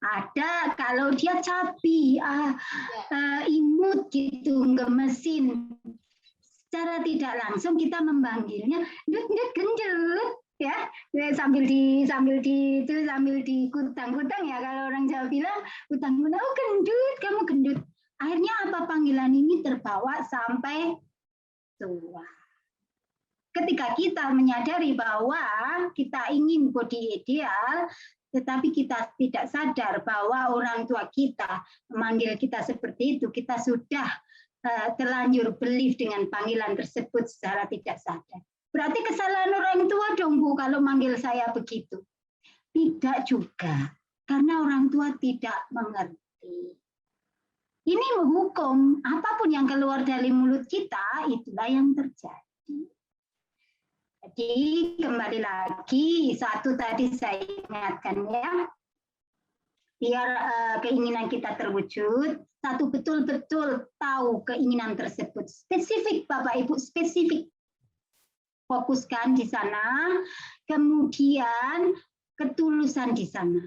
Ada kalau dia cabi, imut gitu, gemesin. Secara tidak langsung kita memanggilnya, "Dut, gendut." Ya, sambil dikutang-kutang ya, kalau orang Jawa bilang kutang-kutang, gendut, kamu gendut. Akhirnya apa, panggilan ini terbawa sampai tua. Ketika kita menyadari bahwa kita ingin body ideal, tetapi kita tidak sadar bahwa orang tua kita memanggil kita seperti itu, kita sudah terlanjur belief dengan panggilan tersebut secara tidak sadar. Berarti kesalahan orang tua dong Bu kalau manggil saya begitu. Tidak juga, karena orang tua tidak mengerti. Ini menghukum, apapun yang keluar dari mulut kita, itulah yang terjadi. Jadi kembali lagi, satu tadi saya ingatkan ya, biar keinginan kita terwujud, satu betul-betul tahu keinginan tersebut. Spesifik Bapak Ibu, spesifik. Fokuskan di sana, kemudian ketulusan di sana.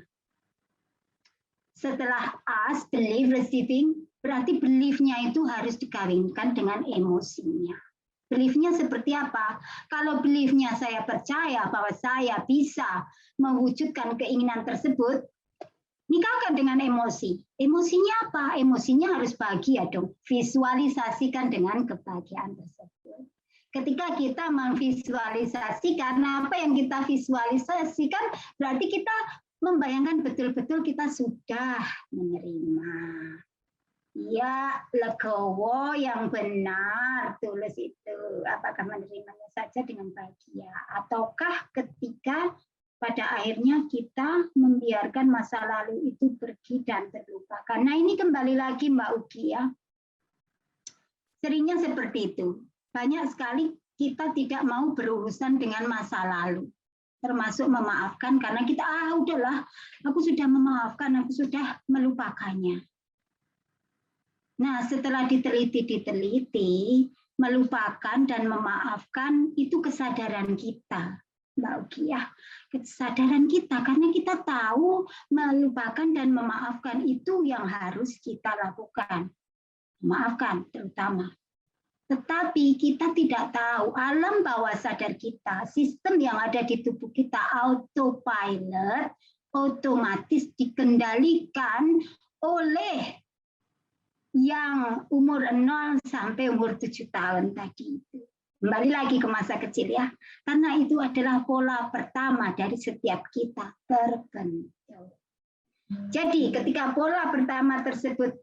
Setelah as, belief, receiving, berarti belief-nya itu harus dikawinkan dengan emosinya. Belief-nya seperti apa? Kalau belief-nya saya percaya bahwa saya bisa mewujudkan keinginan tersebut, nikahkan dengan emosi. Emosinya apa? Emosinya harus bahagia dong. Visualisasikan dengan kebahagiaan tersebut. ketika kita memvisualisasikan, apa yang kita visualisasikan berarti kita membayangkan betul-betul kita sudah menerima. Ya, legowo yang benar, tulus itu. Apakah menerimanya saja dengan bahagia? Ataukah ketika pada akhirnya kita membiarkan masa lalu itu pergi dan terlupakan? Nah, ini kembali lagi Mbak Ugi ya. Seringnya seperti itu. Banyak sekali kita tidak mau berurusan dengan masa lalu. Termasuk memaafkan karena kita, udahlah, aku sudah memaafkan, aku sudah melupakannya. Nah, setelah diteliti, melupakan dan memaafkan itu kesadaran kita, Mbak Ugi ya. Kesadaran kita, karena kita tahu melupakan dan memaafkan itu yang harus kita lakukan. Maafkan terutama. Tetapi kita tidak tahu alam bawah sadar kita, sistem yang ada di tubuh kita autopilot, otomatis dikendalikan oleh yang umur 0 sampai umur 7 tahun tadi itu. Kembali lagi ke masa kecil ya. Karena itu adalah pola pertama dari setiap kita terbentuk. Jadi ketika pola pertama tersebut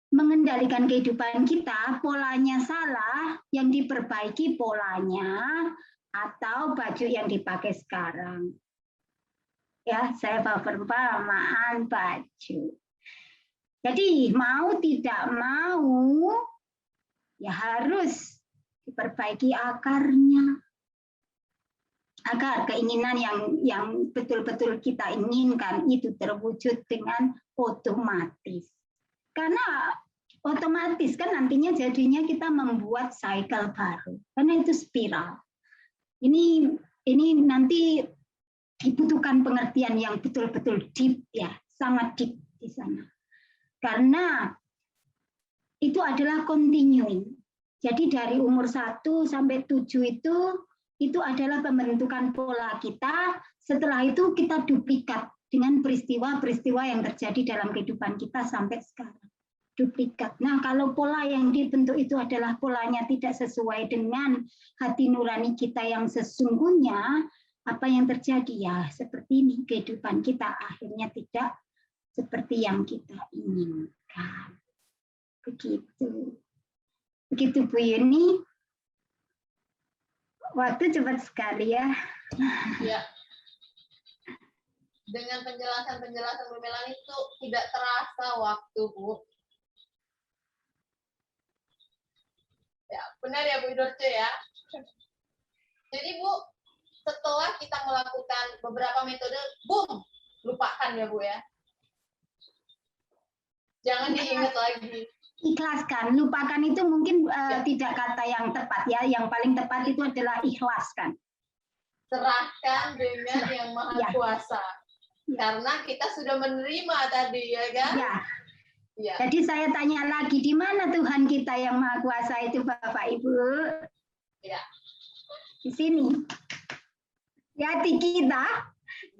mengendalikan kehidupan kita, polanya salah, yang diperbaiki polanya atau baju yang dipakai sekarang. Ya, saya perumpamaan baju. Jadi mau tidak mau ya harus diperbaiki akarnya agar keinginan yang betul-betul kita inginkan itu terwujud dengan otomatis. Karena otomatis kan nantinya jadinya kita membuat cycle baru. Karena itu spiral. Ini nanti dibutuhkan pengertian yang betul-betul deep ya, sangat deep di sana. Karena itu adalah continuing. Jadi dari umur 1 sampai 7 itu adalah pembentukan pola kita. Setelah itu kita duplikat dengan peristiwa-peristiwa yang terjadi dalam kehidupan kita sampai sekarang. Duplikat. Nah, kalau pola yang dibentuk itu adalah polanya tidak sesuai dengan hati nurani kita yang sesungguhnya, apa yang terjadi ya seperti ini, kehidupan kita akhirnya tidak seperti yang kita inginkan. Begitu. Begitu Bu Yuni. Waktu cepat sekali ya. Ya. Dengan penjelasan-penjelasan Bu Melani itu tidak terasa waktu, Bu. Ya, benar ya Bu Dorce ya. Jadi Bu, setelah kita melakukan beberapa metode, boom, lupakan ya Bu ya. Jangan diingat lagi. Ikhlaskan, lupakan itu mungkin tidak kata yang tepat ya. Yang paling tepat itu adalah ikhlaskan. Serahkan dengan yang Maha Kuasa. Karena kita sudah menerima tadi ya kan? Ya. Ya. Jadi saya tanya lagi, di mana Tuhan kita yang Maha Kuasa itu Bapak Ibu? Ya. Di sini. Di hati kita.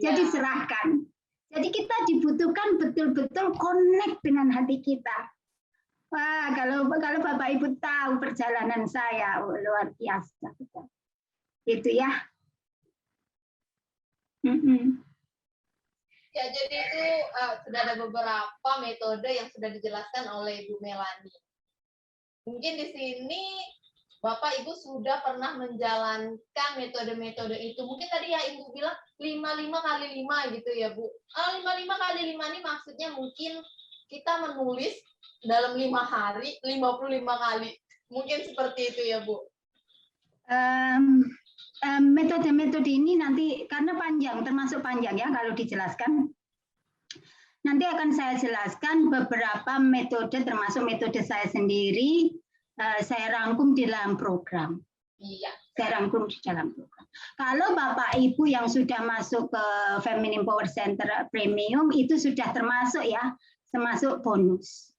Jadi serahkan. Jadi kita dibutuhkan betul-betul connect dengan hati kita. Wah, kalau Bapak Ibu tahu perjalanan saya, luar biasa. Itu ya. Ya, jadi itu sudah ada beberapa metode yang sudah dijelaskan oleh Bu Melani. Mungkin di sini Bapak Ibu sudah pernah menjalankan metode-metode itu. Mungkin tadi ya Ibu bilang 55 kali 5 gitu ya Bu. 55 kali 5 ini maksudnya mungkin kita menulis dalam 5 hari 55 kali. Mungkin seperti itu ya Bu. Metode-metode ini nanti karena panjang, termasuk panjang ya kalau dijelaskan. Nanti akan saya jelaskan beberapa metode termasuk metode saya sendiri. Saya rangkum di dalam program. Iya. Saya rangkum di dalam program. Kalau Bapak Ibu yang sudah masuk ke Feminine Power Center Premium itu sudah termasuk ya, termasuk bonus.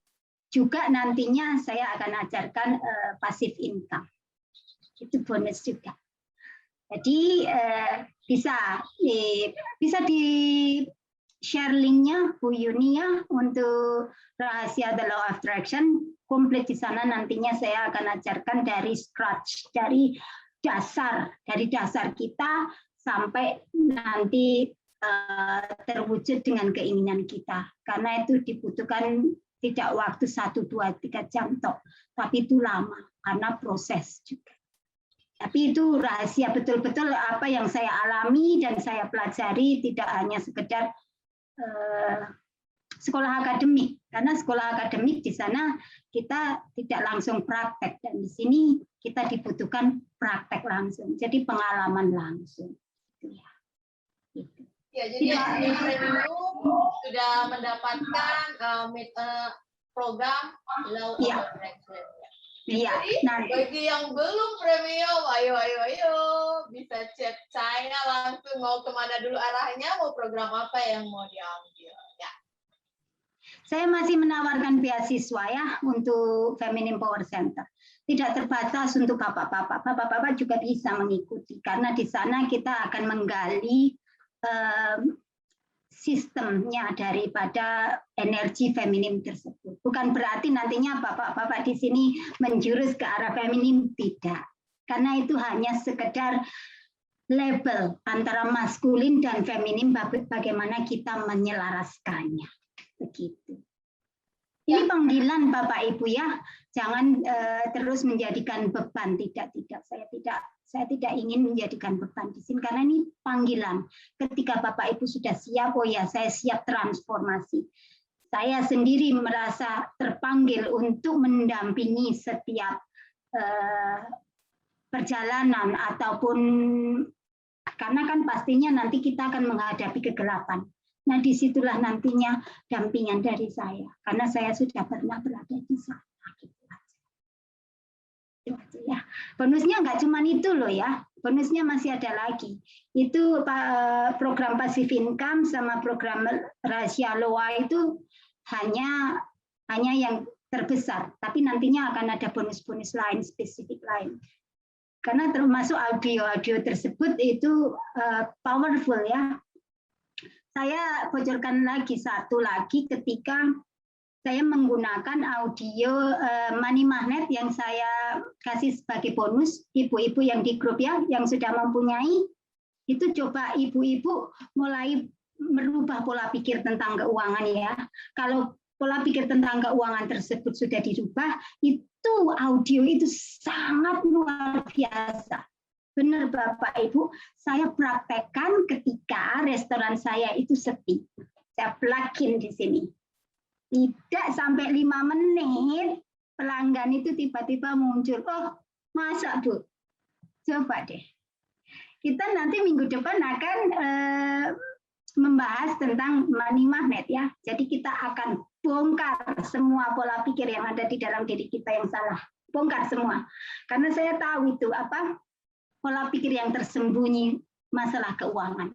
Juga nantinya saya akan ajarkan passive income. Itu bonus juga. Jadi bisa di share linknya Bu Yuni ya untuk rahasia The Law of Attraction. komplit di sana. Nantinya saya akan ajarkan dari scratch, dari dasar kita sampai nanti terwujud dengan keinginan kita. Karena itu dibutuhkan tidak waktu 1, 2, 3 jam toh, tapi itu lama karena proses juga. Tapi itu rahasia betul-betul apa yang saya alami dan saya pelajari, tidak hanya sekedar sekolah akademik. Karena sekolah akademik di sana kita tidak langsung praktek, dan di sini kita dibutuhkan praktek langsung. Jadi pengalaman langsung. Ya, jadi yang premium sudah mendapatkan program Law of Attraction. Iya. Jadi bagi yang belum premium, ayo bisa chat China langsung, mau kemana dulu arahnya, mau program apa yang mau diambil. Ya. Saya masih menawarkan beasiswa ya untuk Feminine Power Center. Tidak terbatas untuk bapak-bapak. Bapak-bapak juga bisa mengikuti karena di sana kita akan menggali sistemnya daripada energi feminim tersebut. Bukan berarti nantinya bapak-bapak di sini menjurus ke arah feminim, tidak. Karena itu hanya sekedar label antara maskulin dan feminim, bagaimana kita menyelaraskannya. Begitu. Ini panggilan Bapak Ibu ya, jangan terus menjadikan beban. Tidak. Saya tidak ingin menjadikan beban di sini karena ini panggilan. Ketika Bapak Ibu sudah siap, oh ya saya siap transformasi. Saya sendiri merasa terpanggil untuk mendampingi setiap perjalanan ataupun karena kan pastinya nanti kita akan menghadapi kegelapan. Nah, disitulah nantinya dampingan dari saya karena saya sudah pernah berada di sana. Ya, bonusnya nggak cuma itu loh ya, bonusnya masih ada lagi. Itu program passive income sama program rahasia LOA itu hanya yang terbesar, tapi nantinya akan ada bonus-bonus lain, spesifik lain. Karena termasuk audio tersebut itu powerful ya. Saya bocorkan lagi satu lagi ketika saya menggunakan audio money magnet yang saya kasih sebagai bonus ibu-ibu yang di grup ya, yang sudah mempunyai, itu coba ibu-ibu mulai merubah pola pikir tentang keuangan ya. Kalau pola pikir tentang keuangan tersebut sudah dirubah, itu audio itu sangat luar biasa. Benar Bapak Ibu, saya praktekkan ketika restoran saya itu sepi. Saya plugin di sini. Tidak sampai 5 menit, pelanggan itu tiba-tiba muncul. Oh, masa Bu? Coba deh. Kita nanti minggu depan akan membahas tentang money magnet ya. Jadi kita akan bongkar semua pola pikir yang ada di dalam diri kita yang salah. Bongkar semua. Karena saya tahu itu apa pola pikir yang tersembunyi masalah keuangan.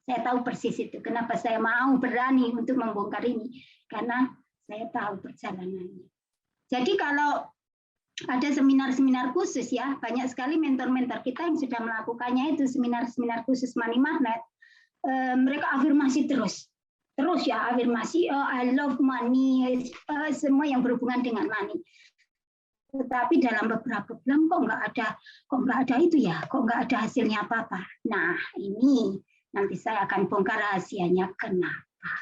Saya tahu persis itu. Kenapa saya mau berani untuk membongkar ini? Karena saya tahu perjalanannya. Jadi kalau ada seminar-seminar khusus ya, banyak sekali mentor-mentor kita yang sudah melakukannya itu seminar-seminar khusus money magnet. Mereka afirmasi terus ya afirmasi. I love money, semua yang berhubungan dengan money. Tetapi dalam beberapa bulan kok nggak ada itu ya, kok nggak ada hasilnya apa-apa. Nah ini nanti saya akan bongkar rahasianya kenapa.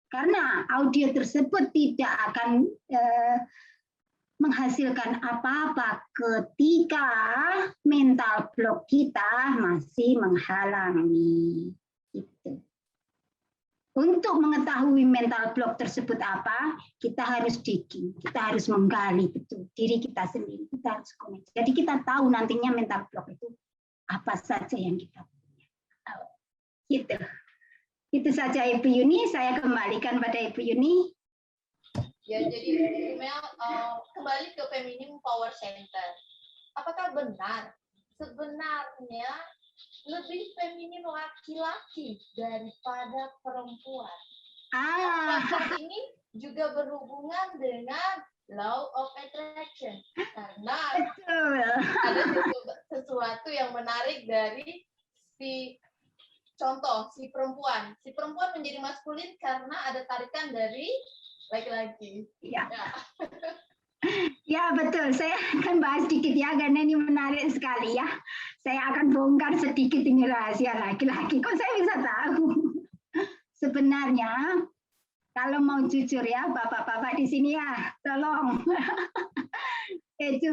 Karena audio tersebut tidak akan menghasilkan apa-apa ketika mental block kita masih menghalangi. Gitu. Untuk mengetahui mental block tersebut apa, kita harus digging, kita harus menggali betul diri kita sendiri, kita harus connect. Jadi kita tahu nantinya mental block itu apa saja yang kita punya. Gitu. Itu saja Ibu Yuni, saya kembalikan pada Ibu Yuni. Ya, jadi Mel kembali ke Feminine Power Center. Apakah benar sebenarnya lebih feminin laki-laki daripada perempuan? Apakah ini juga berhubungan dengan Law of Attraction? Karena ada sesuatu yang menarik dari contoh si perempuan menjadi maskulin karena ada tarikan dari laki-laki. Ya. Ya betul, saya akan bahas sedikit ya karena ini menarik sekali ya. Saya akan bongkar sedikit ini rahasia laki-laki. Kok saya bisa tahu? Sebenarnya kalau mau jujur ya bapak-bapak di sini ya, tolong itu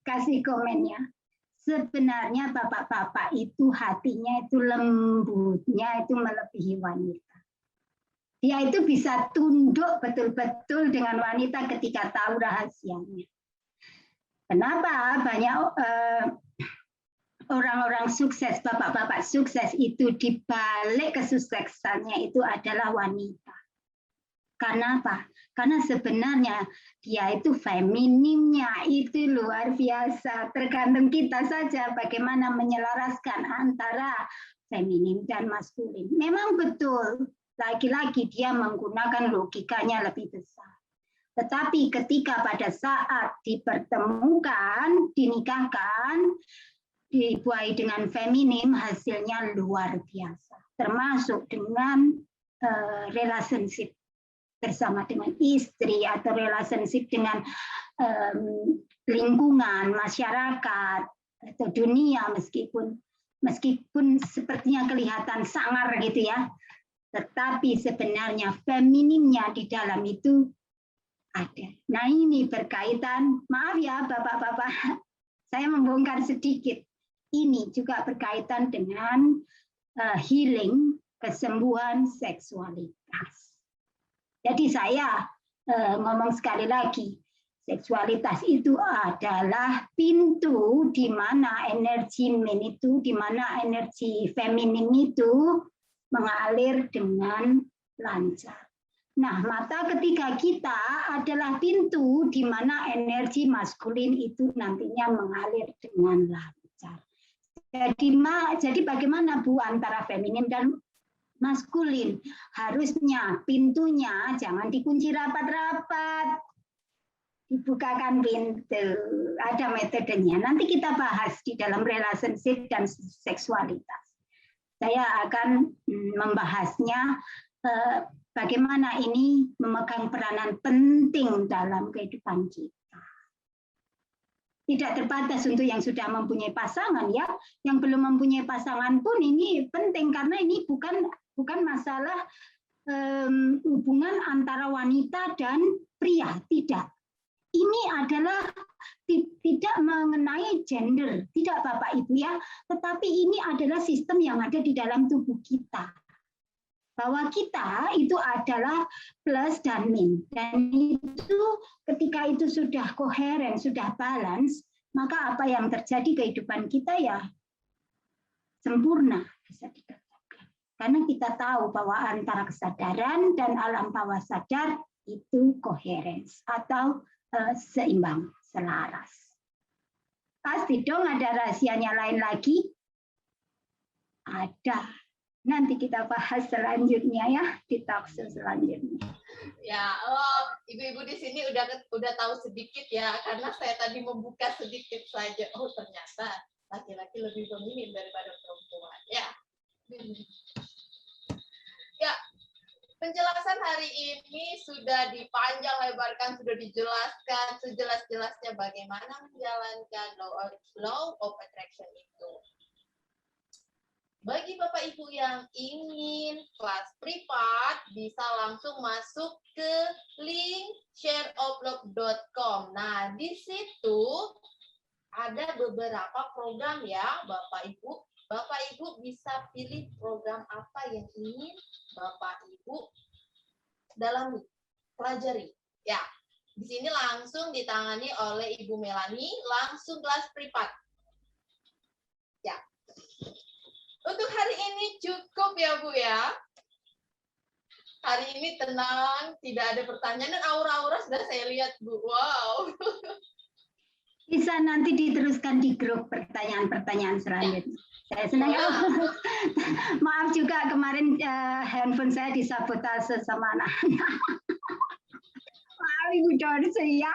kasih komennya. Sebenarnya bapak-bapak itu hatinya itu lembutnya itu melebihi wanita. Dia itu bisa tunduk betul-betul dengan wanita ketika tahu rahasianya. Kenapa banyak orang-orang sukses, bapak-bapak sukses itu di balik kesuksesannya itu adalah wanita. Karena apa? Karena sebenarnya dia itu feminimnya itu luar biasa. Tergantung kita saja bagaimana menyelaraskan antara feminim dan maskulin. Memang betul, laki-laki dia menggunakan logikanya lebih besar. Tetapi ketika pada saat dipertemukan, dinikahkan, dibuai dengan feminim, hasilnya luar biasa. Termasuk dengan relationship bersama dengan istri atau relationship dengan lingkungan, masyarakat, atau dunia meskipun sepertinya kelihatan sangar gitu ya, tetapi sebenarnya feminimnya di dalam itu ada. Nah ini berkaitan, maaf ya bapak-bapak, saya membongkar sedikit. Ini juga berkaitan dengan healing, kesembuhan seksualitas. Jadi saya ngomong sekali lagi, seksualitas itu adalah pintu di mana energi men itu, di mana energi feminim itu mengalir dengan lancar. Nah, maka ketika kita adalah pintu di mana energi maskulin itu nantinya mengalir dengan lancar. Jadi bagaimana Bu antara feminim dan maskulin? Harusnya pintunya jangan dikunci rapat-rapat. Dibukakan pintu. Ada metodenya. Nanti kita bahas di dalam relationship dan seksualitas. Saya akan membahasnya bagaimana ini memegang peranan penting dalam kehidupan kita. Tidak terbatas untuk yang sudah mempunyai pasangan ya, yang belum mempunyai pasangan pun ini penting karena ini bukan masalah hubungan antara wanita dan pria, tidak. Ini adalah tidak mengenai gender, tidak Bapak Ibu ya, tetapi ini adalah sistem yang ada di dalam tubuh kita. Bahwa kita itu adalah plus dan min. Dan itu ketika itu sudah koheren, sudah balance, maka apa yang terjadi kehidupan kita ya sempurna, bisa dikatakan. Karena kita tahu bahwa antara kesadaran dan alam bawah sadar itu coherence atau seimbang, selaras. Pasti dong ada rahasianya lain lagi? Ada. Nanti kita bahas selanjutnya ya di talkshow selanjutnya. Ya, ibu-ibu di sini udah tahu sedikit ya, karena saya tadi membuka sedikit saja. Oh ternyata laki-laki lebih feminin daripada perempuan. Ya, penjelasan hari ini sudah dipanjang lebarkan, sudah dijelaskan sejelas-jelasnya bagaimana menjalankan law of attraction itu. Bagi Bapak Ibu yang ingin kelas privat, bisa langsung masuk ke link shareoflove.com. Nah, di situ ada beberapa program ya, Bapak Ibu. Bapak Ibu bisa pilih program apa yang ingin Bapak Ibu dalami, pelajari. Ya, di sini langsung ditangani oleh Ibu Melani, langsung kelas privat. Ya. Untuk hari ini cukup ya Bu ya. Hari ini tenang, tidak ada pertanyaan dan aura-aura sudah saya lihat Bu. Wow. Bisa nanti diteruskan di grup pertanyaan-pertanyaan selanjutnya. Saya senang. Maaf juga kemarin handphone saya disabotase sama anak-anak. Maaf Ibu Dorce ya.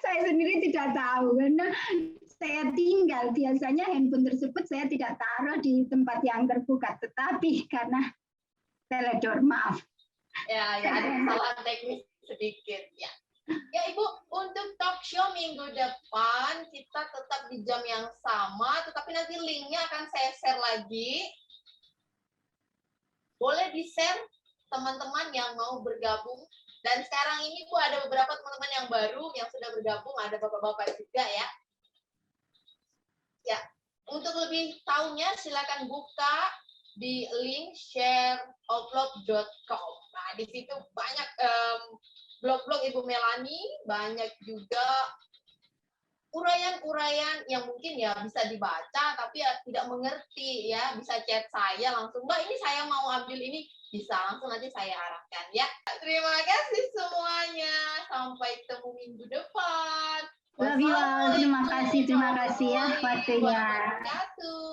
Saya sendiri tidak tahu karena saya tinggal, biasanya handphone tersebut saya tidak taruh di tempat yang terbuka, tetapi karena teledor, maaf. Ya, ada kesalahan teknis sedikit ya. Ya Ibu, untuk talk minggu depan kita tetap di jam yang sama, tetapi nanti linknya akan saya share lagi. Boleh di-share teman-teman yang mau bergabung. Dan sekarang ini Bu ada beberapa teman-teman yang baru yang sudah bergabung, ada bapak-bapak juga ya. Ya, untuk lebih tahunya silakan buka di link shareoutlook.com. Nah, di situ banyak blog-blog Ibu Melanie, banyak juga uraian-uraian yang mungkin ya bisa dibaca tapi ya tidak mengerti ya, bisa chat saya langsung, Mbak ini saya mau ambil ini, bisa langsung nanti saya arahkan ya. Terima kasih semuanya, sampai ketemu minggu depan. Love you all. Terima kasih ya waktunya. Wassalamualaikum warahmatullahi wabarakatuh.